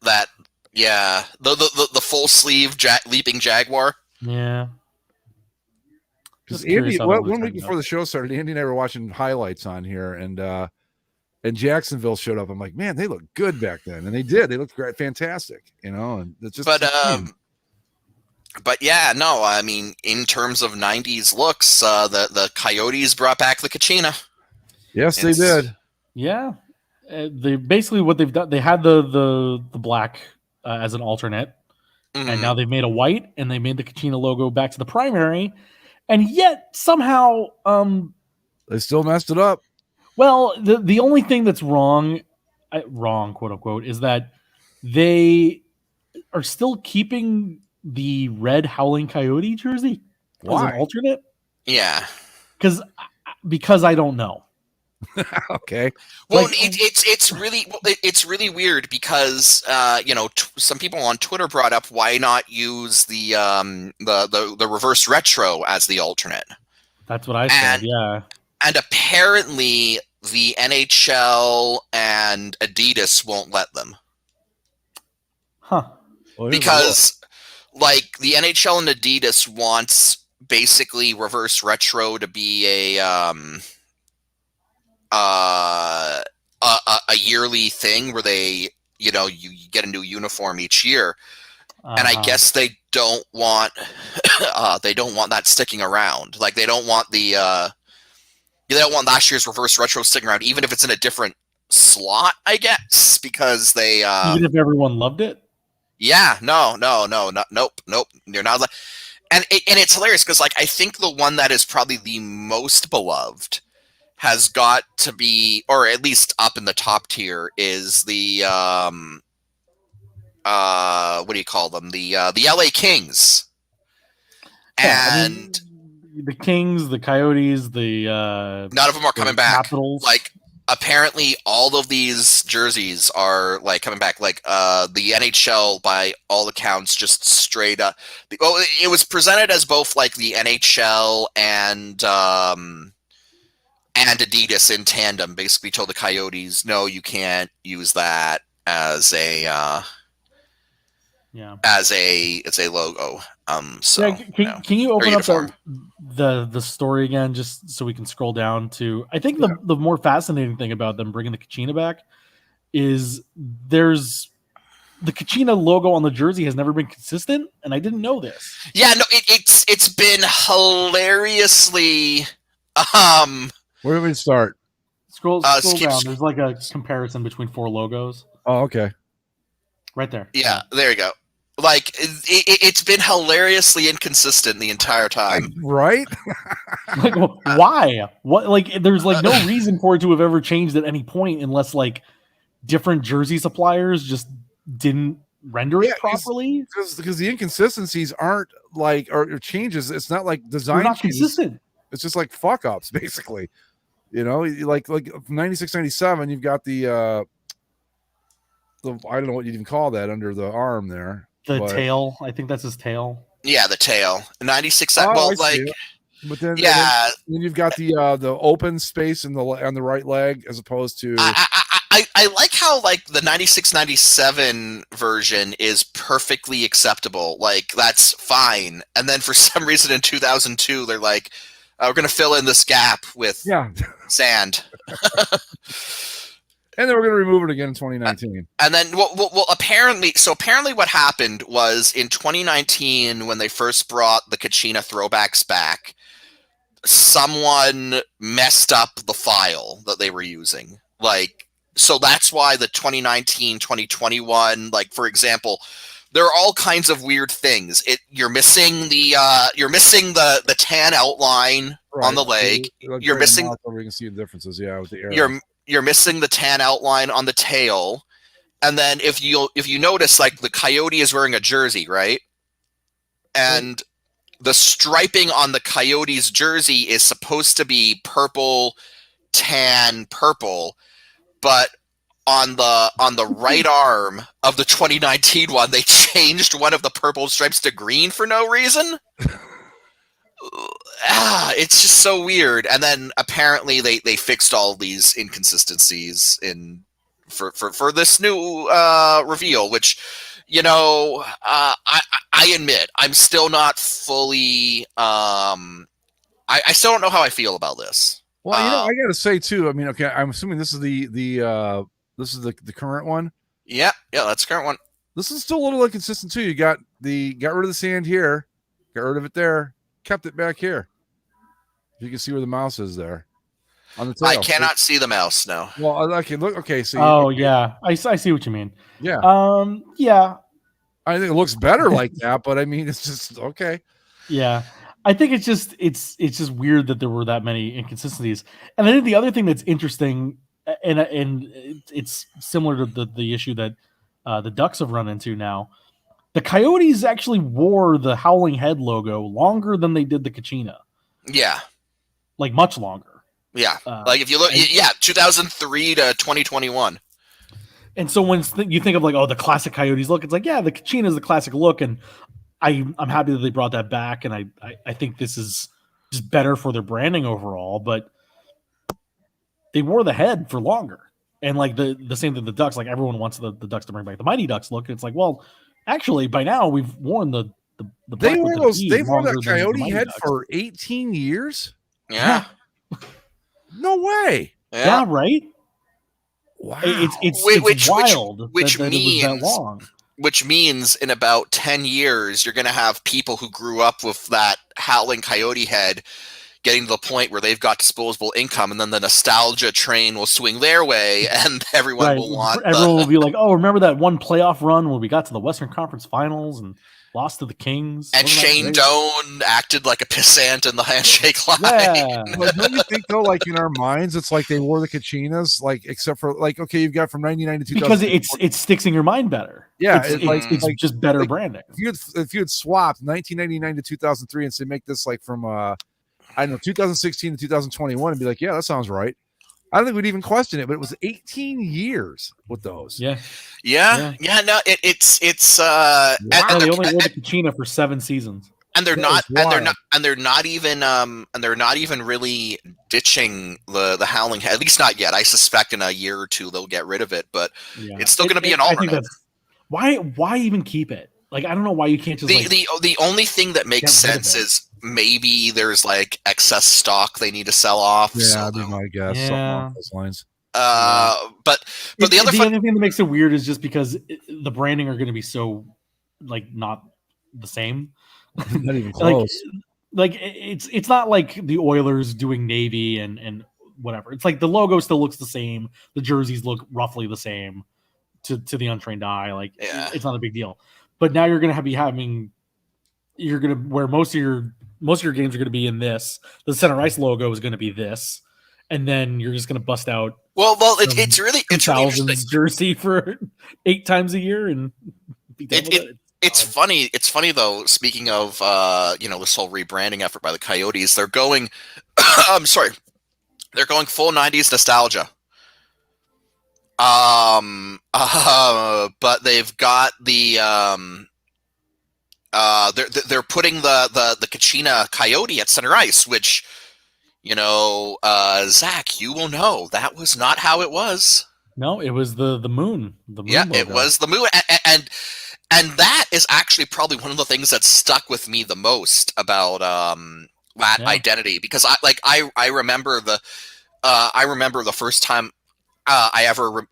S7: that yeah, the full sleeve leaping Jaguar.
S8: Yeah.
S6: Because Andy, 1 week before the show started, Andy and I were watching highlights on here, and Jacksonville showed up. I'm like, man, they look good back then, and they did. They looked great, fantastic, and it's just.
S7: But yeah, no, I mean, in terms of '90s looks, the Coyotes brought back the Kachina.
S6: Yes, they did.
S8: Yeah, they basically what they've done. They had the black as an alternate, and now they've made a white, and they made the Kachina logo back to the primary, and yet somehow
S6: they still messed it up.
S8: Well, the only thing that's wrong, quote unquote, is that they are still keeping the red Howling Coyote jersey as an alternate.
S7: Yeah,
S8: because I don't know.
S6: Okay.
S7: Well, it's really weird because some people on Twitter brought up why not use the reverse retro as the alternate.
S8: That's what I said. Yeah.
S7: And apparently the NHL and Adidas won't let them.
S8: Huh.
S7: Because like the NHL and Adidas wants basically reverse retro to be a yearly thing where they, you get a new uniform each year. And I guess they don't want that sticking around. Like they don't want they don't want last year's reverse retro sticking around, even if it's in a different slot, I guess, because they
S8: even if everyone loved it.
S7: Yeah, nope. You're not. And it's hilarious because like I think the one that is probably the most beloved has got to be, or at least up in the top tier, is the what do you call them? The LA Kings. And
S8: the Kings, the Coyotes,
S7: none of them are coming back.
S8: Capitals.
S7: Like apparently all of these jerseys are like coming back. Like the NHL, by all accounts, just straight up. It was presented as both like the NHL and Adidas in tandem. Basically, told the Coyotes, no, you can't use that as a it's a logo. So
S8: can you open up the story again, just so we can scroll down to? I think the more fascinating thing about them bringing the Kachina back is there's the Kachina logo on the jersey has never been consistent, and I didn't know this.
S7: Yeah, no, it's been hilariously.
S6: Where do we start?
S8: Scroll down. There's like a comparison between 4 logos.
S6: Oh, okay.
S8: Right there.
S7: Yeah, there you go. Like it's been hilariously inconsistent the entire time,
S6: right?
S8: Like, why? What? Like, there's like no reason for it to have ever changed at any point, unless like different jersey suppliers just didn't render it properly.
S6: Because the inconsistencies aren't like or changes. It's not like design.
S8: They're not
S6: changes.
S8: consistent.
S6: It's just like fuck ups, basically. Like 96, 97, you've got the I don't know what you'd even call that under the arm there.
S8: Tail. I think that's his tail.
S7: Yeah, the tail. 96.
S6: But then then you've got the open space on the right leg as opposed to.
S7: I like how like the 96-97 version is perfectly acceptable. Like that's fine. And then for some reason in 2002 they're like, we're gonna fill in this gap with sand.
S6: And then we're going to remove it again in 2019.
S7: And then, apparently what happened was in 2019, when they first brought the Kachina throwbacks back, someone messed up the file that they were using. Like, so that's why the 2019, 2021, like for example, there are all kinds of weird things. You're missing the tan outline on the leg. You're missing
S6: where you can see the differences. Yeah, with the arrow.
S7: You're missing the tan outline on the tail. And then if you notice, like the coyote is wearing a jersey, right? And the striping on the coyote's jersey is supposed to be purple, tan, purple, but on the right arm of the 2019 one, they changed one of the purple stripes to green for no reason. It's just so weird. And then apparently they fixed all these inconsistencies for this new reveal, which, you know, I admit I'm still not fully. I still don't know how I feel about this.
S6: Well, you know, I gotta say too. I mean, okay, I'm assuming this is the current one.
S7: Yeah, that's the current one.
S6: This is still a little inconsistent too. You got rid of the sand here, got rid of it there, kept it back here. You can see where the mouse is there on the tail.
S7: I cannot see the mouse now.
S6: Well, okay, look, okay. So
S8: yeah, I see what you mean.
S6: Yeah.
S8: Yeah.
S6: I think it looks better like that, but I mean, it's just okay.
S8: Yeah. I think it's just weird that there were that many inconsistencies. And I think the other thing that's interesting, and it's similar to the issue that the Ducks have run into now. The Coyotes actually wore the Howling Head logo longer than they did the Kachina.
S7: Yeah.
S8: Like much longer.
S7: Yeah. Like if you look, 2003 to 2021.
S8: And so when you think of like, oh, the classic Coyotes look, it's like, yeah, the Kachina is the classic look. And I'm happy that they brought that back. And I think this is just better for their branding overall, but they wore the head for longer. And like the same thing, the Ducks, like everyone wants the Ducks to bring back the Mighty Ducks look. And it's like, well, actually by now we've worn the
S6: they wore that Coyote head Ducks for 18 years.
S7: Yeah.
S6: No way.
S8: Yeah, right.
S6: Wow.
S8: It's wild.
S7: Which
S8: that
S7: means
S8: it was that long.
S7: Which means in about 10 years, you're going to have people who grew up with that Howling Coyote head getting to the point where they've got disposable income, and then the nostalgia train will swing their way, and everyone will want.
S8: Everyone will be like, "Oh, remember that one playoff run where we got to the Western Conference Finals and lost to the Kings?"
S7: And Shane Doan acted like a pissant in the handshake line.
S8: Yeah.
S6: But don't you think though, like in our minds, it's like they wore the Kachinas, like except for like, okay, you've got from 99 to 2000
S8: because it sticks in your mind better.
S6: Yeah,
S8: it's like just better branding.
S6: If you had swapped 1999 to 2003 and say make this like from I don't know 2016 to 2021 and be like, yeah, that sounds right. I don't think we'd even question it, but it was 18 years with those.
S7: Yeah. No, it's
S8: wow. They only wore the Kachina for 7 seasons.
S7: And they're not even really ditching the Howling Head. At least not yet. I suspect in a year or two they'll get rid of it, but it's still going to be an ornament.
S8: Why even keep it? Like, I don't know why you can't just
S7: the only thing that makes sense is maybe there's like excess stock they need to sell off.
S6: Yeah, that'd be my guess. Something along those lines.
S7: But the other
S8: thing that makes it weird is just because the branding are going to be so like not the same.
S6: Not even close.
S8: Like it's not like the Oilers doing navy and whatever. It's like the logo still looks the same. The jerseys look roughly the same to the untrained eye. Like it's not a big deal. But now you're going to you're going to where most of your games are going to be in this. The center ice logo is going to be this, and then you're just going to bust out.
S7: Well, it's really interesting.
S8: Jersey for 8 times a year and be done with it.
S7: It's funny. It's funny though. Speaking of this whole rebranding effort by the Coyotes, they're going. I'm sorry, they're going full '90s nostalgia. But they've got the they're putting the Kachina Coyote at center ice, which Zach, you will know that was not how it was.
S8: No, it was the moon. The moon logo.
S7: It was the moon, and that is actually probably one of the things that stuck with me the most about that identity, because I remember the first time I ever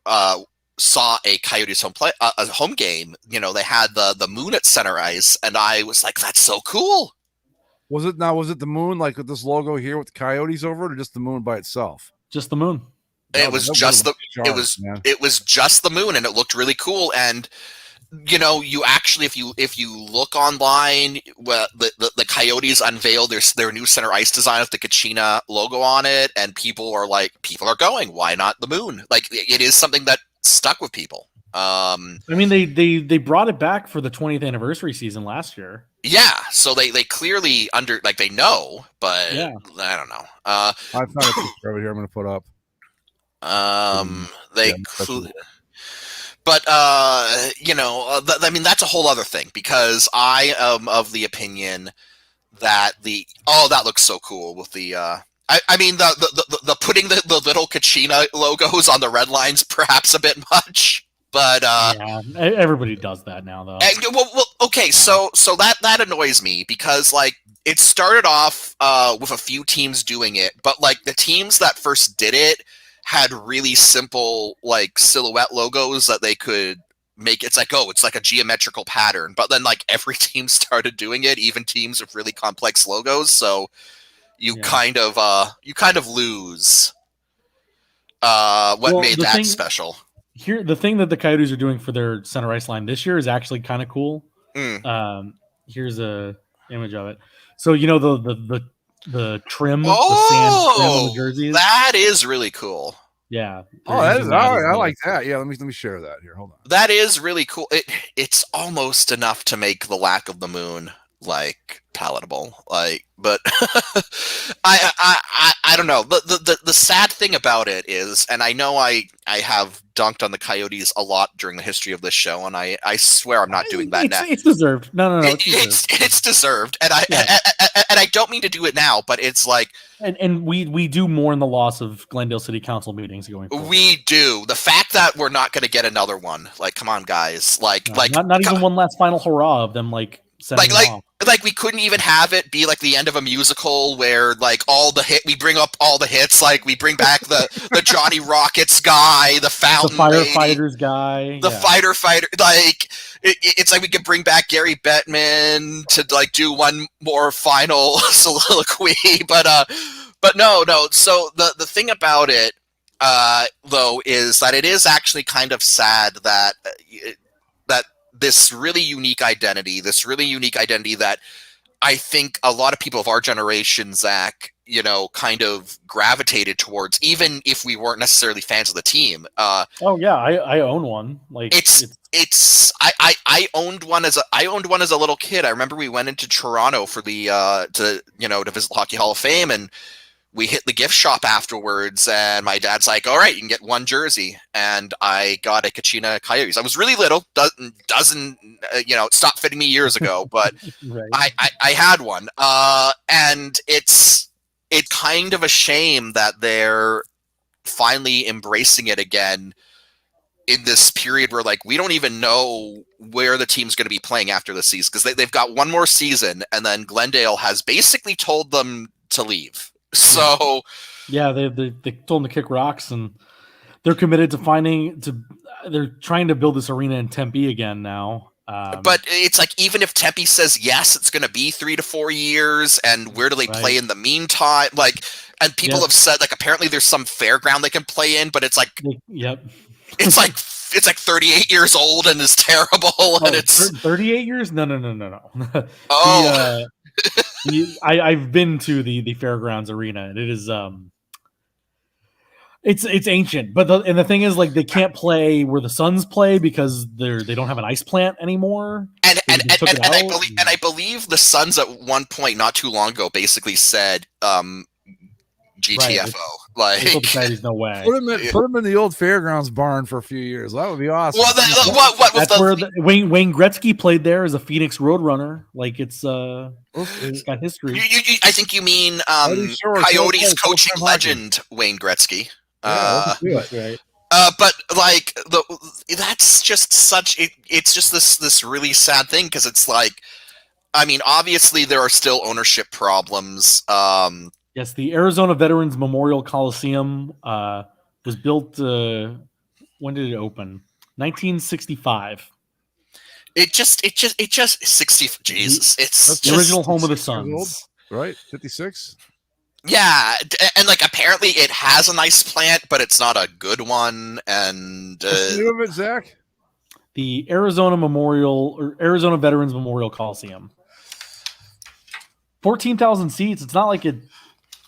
S7: saw a Coyotes home game. They had the moon at center ice, and I was like, "That's so cool."
S6: Was it the moon like with this logo here with the Coyotes over it, or just the moon by itself?
S8: Just the moon.
S7: It was just the moon, and it looked really cool. And you actually, if you look online, well, the Coyotes unveiled their new center ice design with the Kachina logo on it, and people are going, why not the moon? Like, it is something that stuck with people.
S8: I mean, they brought it back for the 20th anniversary season last year.
S7: Yeah, so they clearly they know, but
S8: yeah.
S7: I don't know.
S6: I found a picture over here I'm going to put up.
S7: But I mean, that's a whole other thing, because I am of the opinion that that looks so cool with the I mean the putting the little Kachina logos on the red lines, perhaps a bit much. But
S8: yeah, everybody does that now, though.
S7: Okay, so that annoys me, because like it started off with a few teams doing it, but like the teams that first did it had really simple like silhouette logos that they could make. It's like a geometrical pattern, but then like every team started doing it, even teams with really complex logos. So you kind of lose what made that special.
S8: Here, the thing that the Coyotes are doing for their center ice line this year is actually kind of cool. Here's a image of it. So the trim, the sand trim on the jerseys.
S7: That is really cool.
S8: Yeah.
S6: That is, I like that. Yeah, let me share that here. Hold on.
S7: That is really cool. It's almost enough to make the lack of the moon like palatable. Like, but I don't know. The sad thing about it is, and I know I have dunked on the Coyotes a lot during the history of this show, and I swear I'm not doing that now.
S8: It's deserved. No.
S7: It's deserved, and I don't mean to do it now, but it's like,
S8: and we do mourn the loss of Glendale City Council meetings going forward.
S7: We do. The fact that we're not going to get another one, like, come on, guys,
S8: not even one last final hurrah of them, like
S7: we couldn't even have it be like the end of a musical where like we bring up all the hits, like we bring back the Johnny Rockets guy, the Fountain,
S8: the firefighters guy,
S7: the fighter. Like it's like we could bring back Gary Bettman to like do one more final soliloquy, but no. So the thing about it, though, is that it is actually kind of sad that this really unique identity that I think a lot of people of our generation, Zach, kind of gravitated towards, even if we weren't necessarily fans of the team.
S8: I own one. Like
S7: I owned one as a little kid. I remember we went into Toronto for the to visit the Hockey Hall of Fame, and we hit the gift shop afterwards, and my dad's like, all right, you can get one jersey. And I got a Kachina Coyotes. I was really little, doesn't it stopped fitting me years ago, but right. I had one. And it's kind of a shame that they're finally embracing it again in this period where like we don't even know where the team's going to be playing after the season, because they've got one more season, and then Glendale has basically told them to leave. So
S8: yeah, they told them to kick rocks, and they're committed to they're trying to build this arena in Tempe again now.
S7: But it's like, even if Tempe says yes, it's going to be 3 to 4 years, and where do they play in the meantime? Like, and people have said like apparently there's some fairground they can play in, but it's like it's like 38 years old and is terrible, and it's
S8: 38 years. No. Oh. I've been to the fairgrounds arena, and it is it's ancient, but the thing is, like, they can't play where the Suns play because they don't have an ice plant anymore.
S7: And I believe the Suns at one point not too long ago basically said GTFO. Right.
S8: Like, no way.
S6: Put him in the old fairgrounds barn for a few years. That would be awesome.
S7: Well,
S8: that's where Wayne Gretzky played there as a Phoenix Roadrunner. Like, it's got history.
S7: I think you mean Coyotes coaching legend Wayne Gretzky.
S8: Right.
S7: But like that's just it's just this really sad thing, because it's like, I mean, obviously there are still ownership problems.
S8: Yes, the Arizona Veterans Memorial Coliseum was built. When did it open? 1965.
S7: It just 60. Jesus, it's
S8: the original home of the Suns.
S6: Right, 56.
S7: Yeah, and like apparently it has a nice plant, but it's not a good one. And
S6: What's the name of it, Zach?
S8: The Arizona Memorial or Arizona Veterans Memorial Coliseum. 14,000 seats. It's not like it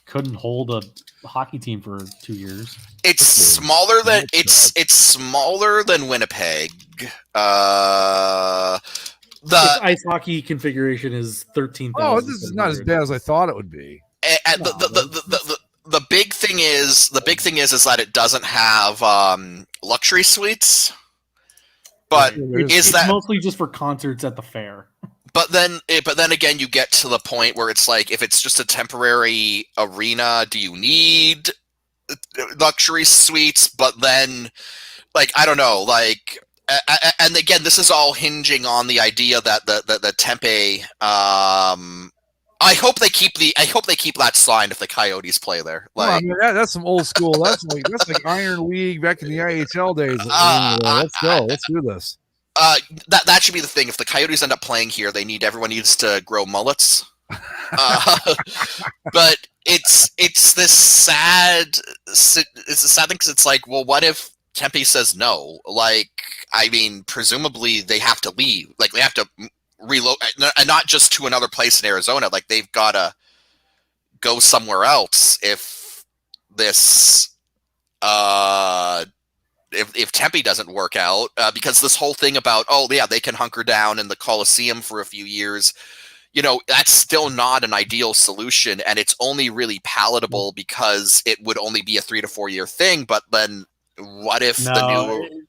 S8: couldn't hold a hockey team for 2 years.
S7: it's smaller than it's smaller than Winnipeg. The
S8: Its ice hockey configuration is 13,000.
S6: Oh, this is not as bad as I thought it would be.
S7: and the big thing is that it doesn't have luxury suites. But
S8: It's mostly just for concerts at the fair.
S7: But then again, you get to the point where it's like, if it's just a temporary arena, do you need luxury suites? But then, like, I don't know, like, and again, this is all hinging on the idea that the Tempe. I hope they keep that sign if the Coyotes play there. Like,
S6: that's some old school. That's like Iron League back in the IHL days. Let's go. Let's do this.
S7: That should be the thing. If the Coyotes end up playing here, everyone needs to grow mullets. But it's this sad. It's a sad thing because it's like, well, what if Tempe says no? Like, I mean, presumably they have to leave. Like, they have to relocate, and not just to another place in Arizona. Like, they've got to go somewhere else if this. If Tempe doesn't work out, because this whole thing about, oh yeah, they can hunker down in the Coliseum for a few years, that's still not an ideal solution, and it's only really palatable because it would only be a 3 to 4 year thing. But then, what if the new?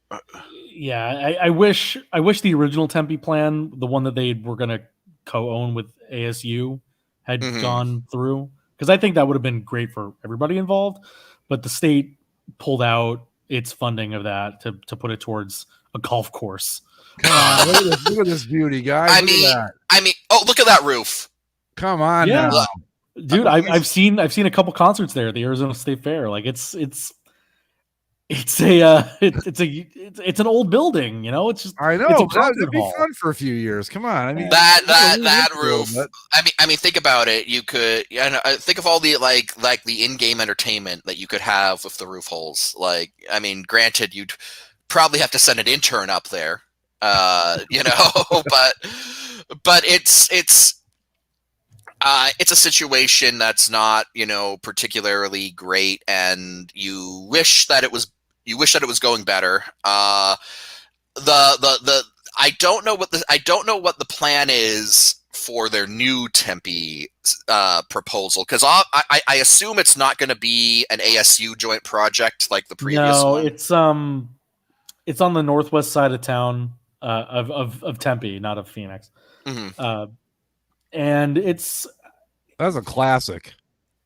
S8: Yeah, I wish the original Tempe plan, the one that they were going to co-own with ASU, had gone through, because I think that would have been great for everybody involved. But the state pulled out its funding of that to put it towards a golf course.
S6: Come on, look at this beauty, guys.
S7: I mean, oh, look at that roof.
S6: Come on, now.
S8: Dude, I've seen a couple concerts there at the Arizona State Fair. Like, it's an old building, It's just,
S6: I know,
S8: it's a
S6: that'd be fun for a few years. Come on, I mean
S7: that roof. I mean, think about it. You could, think of all the like the in-game entertainment that you could have with the roof holes. Like, I mean, granted, you'd probably have to send an intern up there, but it's a situation that's not, particularly great, and you wish that it was going better. I don't know what the plan is for their new Tempe proposal, because I assume it's not going to be an ASU joint project like the previous one.
S8: No, it's on the northwest side of town, of Tempe, not of Phoenix.
S7: Mm-hmm.
S8: And
S6: that's a classic.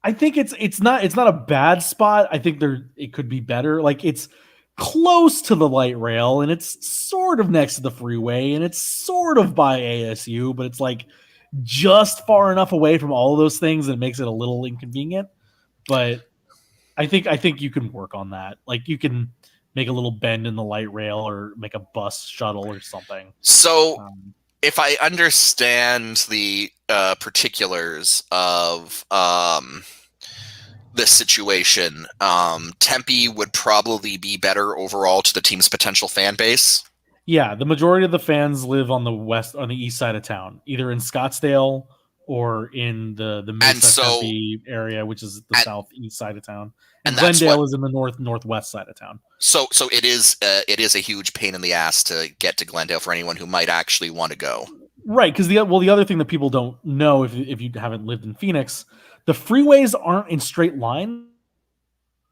S8: I think it's not a bad spot. I think it could be better. Like, it's close to the light rail, and it's sort of next to the freeway, and it's sort of by ASU, but it's like just far enough away from all of those things that it makes it a little inconvenient. But I think you can work on that. Like, you can make a little bend in the light rail or make a bus shuttle or something.
S7: So if I understand the particulars of this situation, Tempe would probably be better overall to the team's potential fan base.
S8: Yeah, the majority of the fans live on the east side of town, either in Scottsdale or in the Mesa Tempe area, which is the southeast side of town. And Glendale is in the northwest side of town. So
S7: it is a huge pain in the ass to get to Glendale for anyone who might actually want to go.
S8: Right, because the other thing that people don't know, if you haven't lived in Phoenix, the freeways aren't in straight line.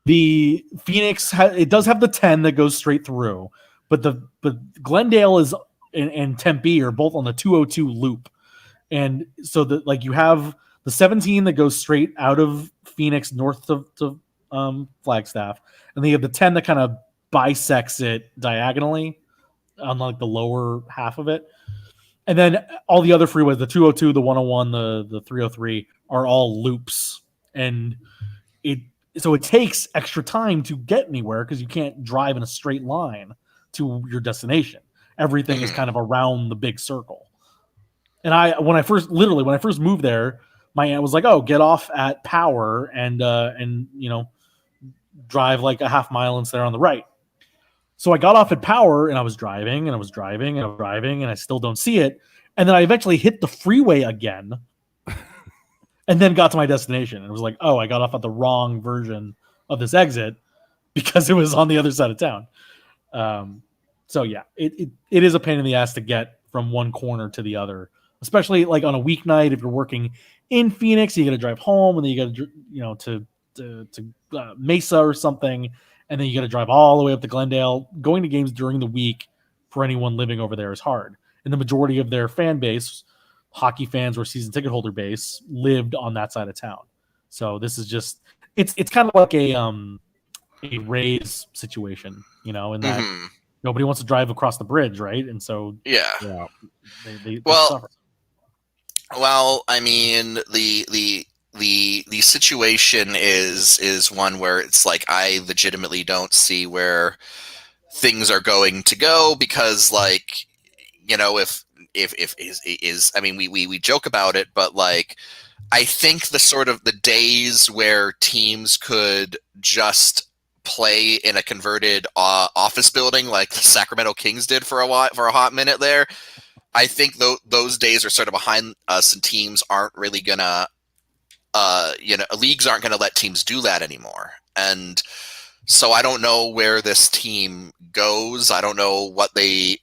S8: The Phoenix it does have the 10 that goes straight through, but Glendale is and Tempe are both on the 202 loop, and so you have the 17 that goes straight out of Phoenix north to Flagstaff, and then you have the 10 that kind of bisects it diagonally on like the lower half of it. And then all the other freeways, the 202, the 101, the 303, are all loops. And it takes extra time to get anywhere because you can't drive in a straight line to your destination. Everything is kind of around the big circle. And when I first moved there, my aunt was like, "Oh, get off at Power and drive like a half mile instead on the right." So I got off at Power and I was driving and I was driving and I was driving and I still don't see it. And then I eventually hit the freeway again and then got to my destination. And it was like, oh, I got off at the wrong version of this exit because it was on the other side of town. So yeah, it is a pain in the ass to get from one corner to the other, especially like on a weeknight. If you're working in Phoenix, you got to drive home and then you got to, to Mesa or something. And then you got to drive all the way up to Glendale. Going to games during the week for anyone living over there is hard. And the majority of their fan base, hockey fans or season ticket holder base, lived on that side of town. So this is just it's kind of like a Rays situation, in that nobody wants to drive across the bridge, right? And so
S7: yeah.
S8: They
S7: well,
S8: suffer.
S7: Well, I mean the situation is one where it's like I legitimately don't see where things are going to go because like if I mean we joke about it, but like I think the sort of the days where teams could just play in a converted office building like the Sacramento Kings did for a hot minute there, I think those days are sort of behind us, and teams aren't really gonna leagues aren't going to let teams do that anymore. And so I don't know where this team goes. I don't know what they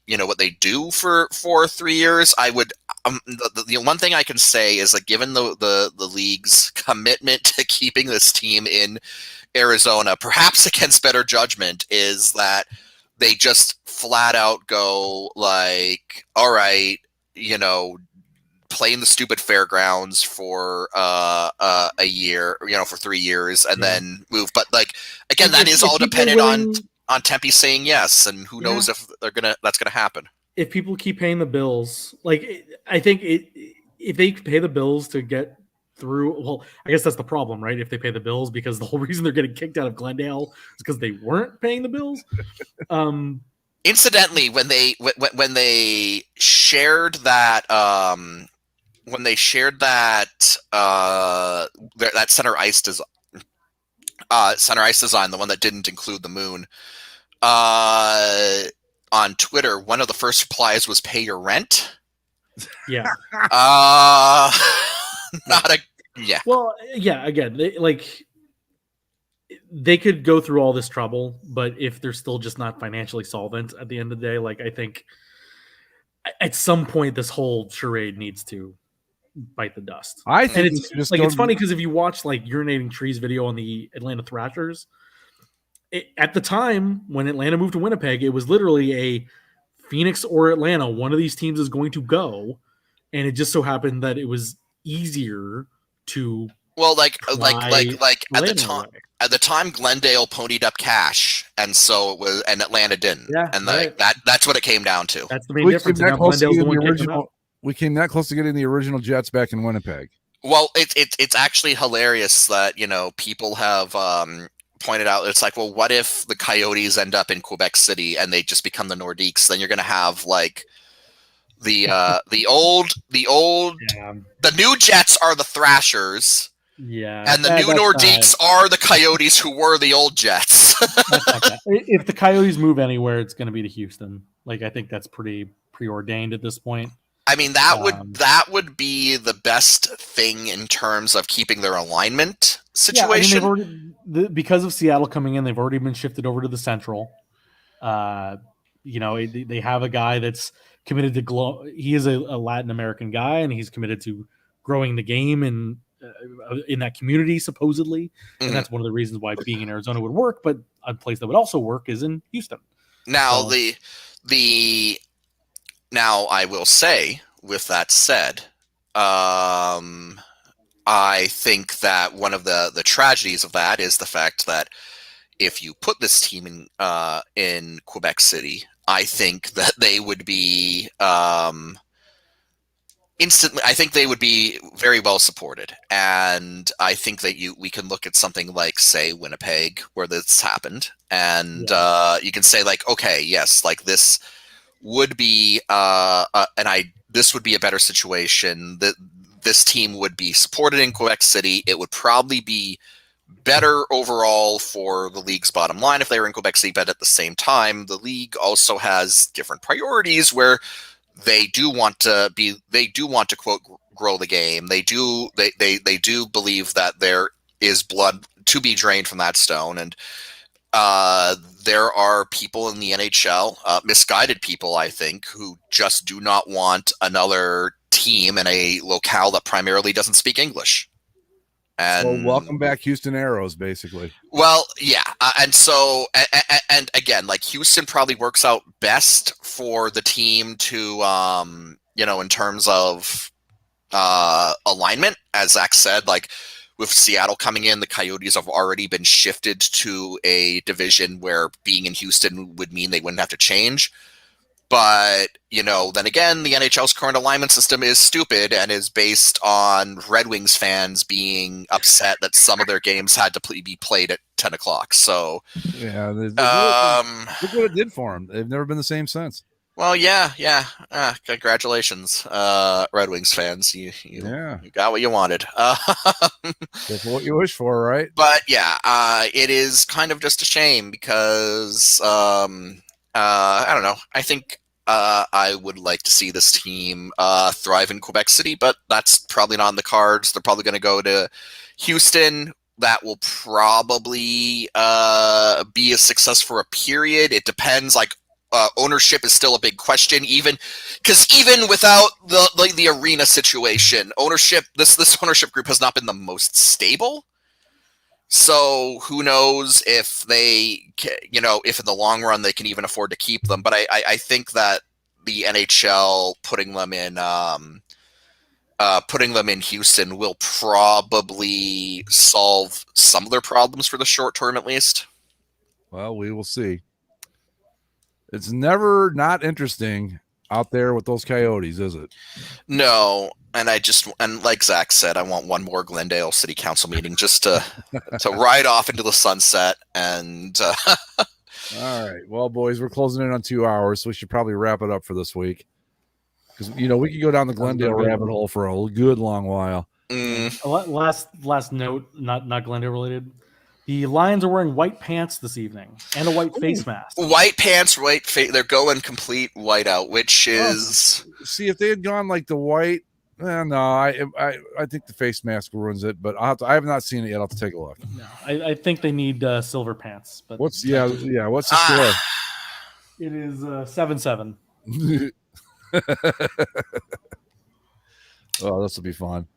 S7: do for 3 years. I would, the one thing I can say is that given the league's commitment to keeping this team in Arizona, perhaps against better judgment, is that they just flat out go like, all right, play in the stupid fairgrounds for a year, for 3 years, and then move. But like again, that is all dependent on Tempe saying yes, and who knows if that's gonna happen.
S8: If people keep paying the bills, like I think if they pay the bills to get through, well, I guess that's the problem, right? If they pay the bills, because the whole reason they're getting kicked out of Glendale is because they weren't paying the bills.
S7: Incidentally, when they shared that. When they shared that that center ice design, the one that didn't include the moon, on Twitter, one of the first replies was "Pay your rent."
S8: Yeah.
S7: Not a yeah.
S8: Well, yeah. Again, they could go through all this trouble, but if they're still just not financially solvent at the end of the day, like I think at some point this whole charade needs to bite the dust.
S6: I think
S8: and it's funny because if you watch like Urinating Trees video on the Atlanta Thrashers, at the time when Atlanta moved to Winnipeg, it was literally a Phoenix or Atlanta. One of these teams is going to go, and it just so happened that it was easier to
S7: like at the time Glendale ponied up cash, and so it was, and Atlanta didn't.
S8: Yeah,
S7: and that's what it came down to.
S8: That's the main difference.
S6: We came that close to getting the original Jets back in Winnipeg.
S7: Well, it's actually hilarious that people have pointed out. It's like, well, what if the Coyotes end up in Quebec City and they just become the Nordiques? Then you're going to have like the new Jets are the Thrashers.
S8: Yeah,
S7: and the new Nordiques are the Coyotes, who were the old Jets.
S8: If the Coyotes move anywhere, it's going to be to Houston. Like I think that's pretty preordained at this point.
S7: I mean, that would be the best thing in terms of keeping their alignment situation.
S8: Yeah, I mean, because of Seattle coming in, they've already been shifted over to the Central. They have a guy that's committed to he is a Latin American guy, and he's committed to growing the game in that community, supposedly.
S7: Mm-hmm.
S8: And that's one of the reasons why being in Arizona would work. But a place that would also work is in Houston.
S7: Now, Now, I will say, with that said, I think that one of the tragedies of that is the fact that if you put this team in Quebec City, I think that they would be instantly. I think they would be very well supported, and I think that we can look at something like, say, Winnipeg, where this happened, and you can say like, okay, yes, like this would be this would be a better situation. this team would be supported in Quebec City. It would probably be better overall for the league's bottom line if they were in Quebec City, but at the same time, the league also has different priorities where they do want to quote grow the game. They do believe that there is blood to be drained from that stone, and there are people in the NHL, misguided people, I think, who just do not want another team in a locale that primarily doesn't speak English. And
S6: so welcome back, Houston Aeros, basically.
S7: Well, yeah, and so and again, like Houston probably works out best for the team to, in terms of alignment, as Zach said, like with Seattle coming in, the Coyotes have already been shifted to a division where being in Houston would mean they wouldn't have to change. But, then again, the NHL's current alignment system is stupid and is based on Red Wings fans being upset that some of their games had to be played at 10 o'clock. So,
S6: yeah, look what it did for them. They've never been the same since.
S7: Well, yeah. Congratulations, Red Wings fans. You got what you wanted.
S6: That's what you wish for, right?
S7: But yeah, it is kind of just a shame because I don't know. I think I would like to see this team thrive in Quebec City, but that's probably not on the cards. They're probably going to go to Houston. That will probably be a success for a period. It depends. Like ownership is still a big question, even without the arena situation, ownership. This ownership group has not been the most stable. So who knows if they, if in the long run they can even afford to keep them. But I think that the NHL putting them in Houston will probably solve some of their problems for the short term, at least.
S6: Well, we will see. It's never not interesting out there with those Coyotes, is it?
S7: No. And like Zach said, I want one more Glendale City Council meeting just to ride off into the sunset. And
S6: all right, well, boys, we're closing in on 2 hours, so we should probably wrap it up for this week because we could go down the Glendale rabbit hole for a good long while.
S8: Last note, not Glendale related. The Lions are wearing white pants this evening and a white face mask.
S7: White pants, white face. They're going complete white out, which is
S6: see if they had gone like the white. No, I think the face mask ruins it, but I have not seen it yet. I'll have to take a look.
S8: No, I think they need silver pants. But
S6: what's the score?
S8: It is 7-7.
S6: Oh, this will be fun.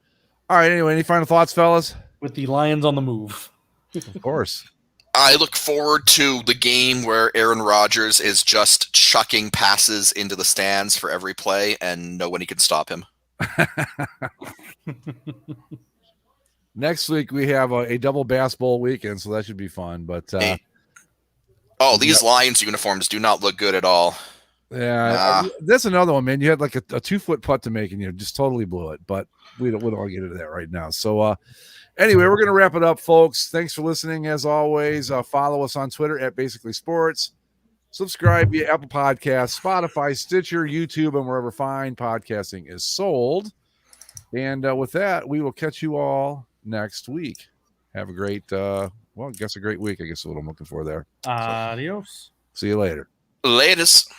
S6: All right. Anyway, any final thoughts, fellas?
S8: With the Lions on the move,
S6: of course.
S7: I look forward to the game where Aaron Rodgers is just chucking passes into the stands for every play, and nobody can stop him.
S6: Next week we have a double bass bowl weekend, so that should be fun. But
S7: these Lions uniforms do not look good at all.
S6: Yeah, that's another one, man. You had like a 2-foot putt to make, and you just totally blew it. But we don't get into that right now. So anyway, we're gonna wrap it up, folks. Thanks for listening, as always. Follow us on Twitter at Basically Sports. Subscribe via Apple Podcasts, Spotify, Stitcher, YouTube, and wherever fine podcasting is sold. And with that, we will catch you all next week. Have a great, a great week, I guess is what I'm looking for there.
S8: Adios.
S6: See you later.
S7: Latest.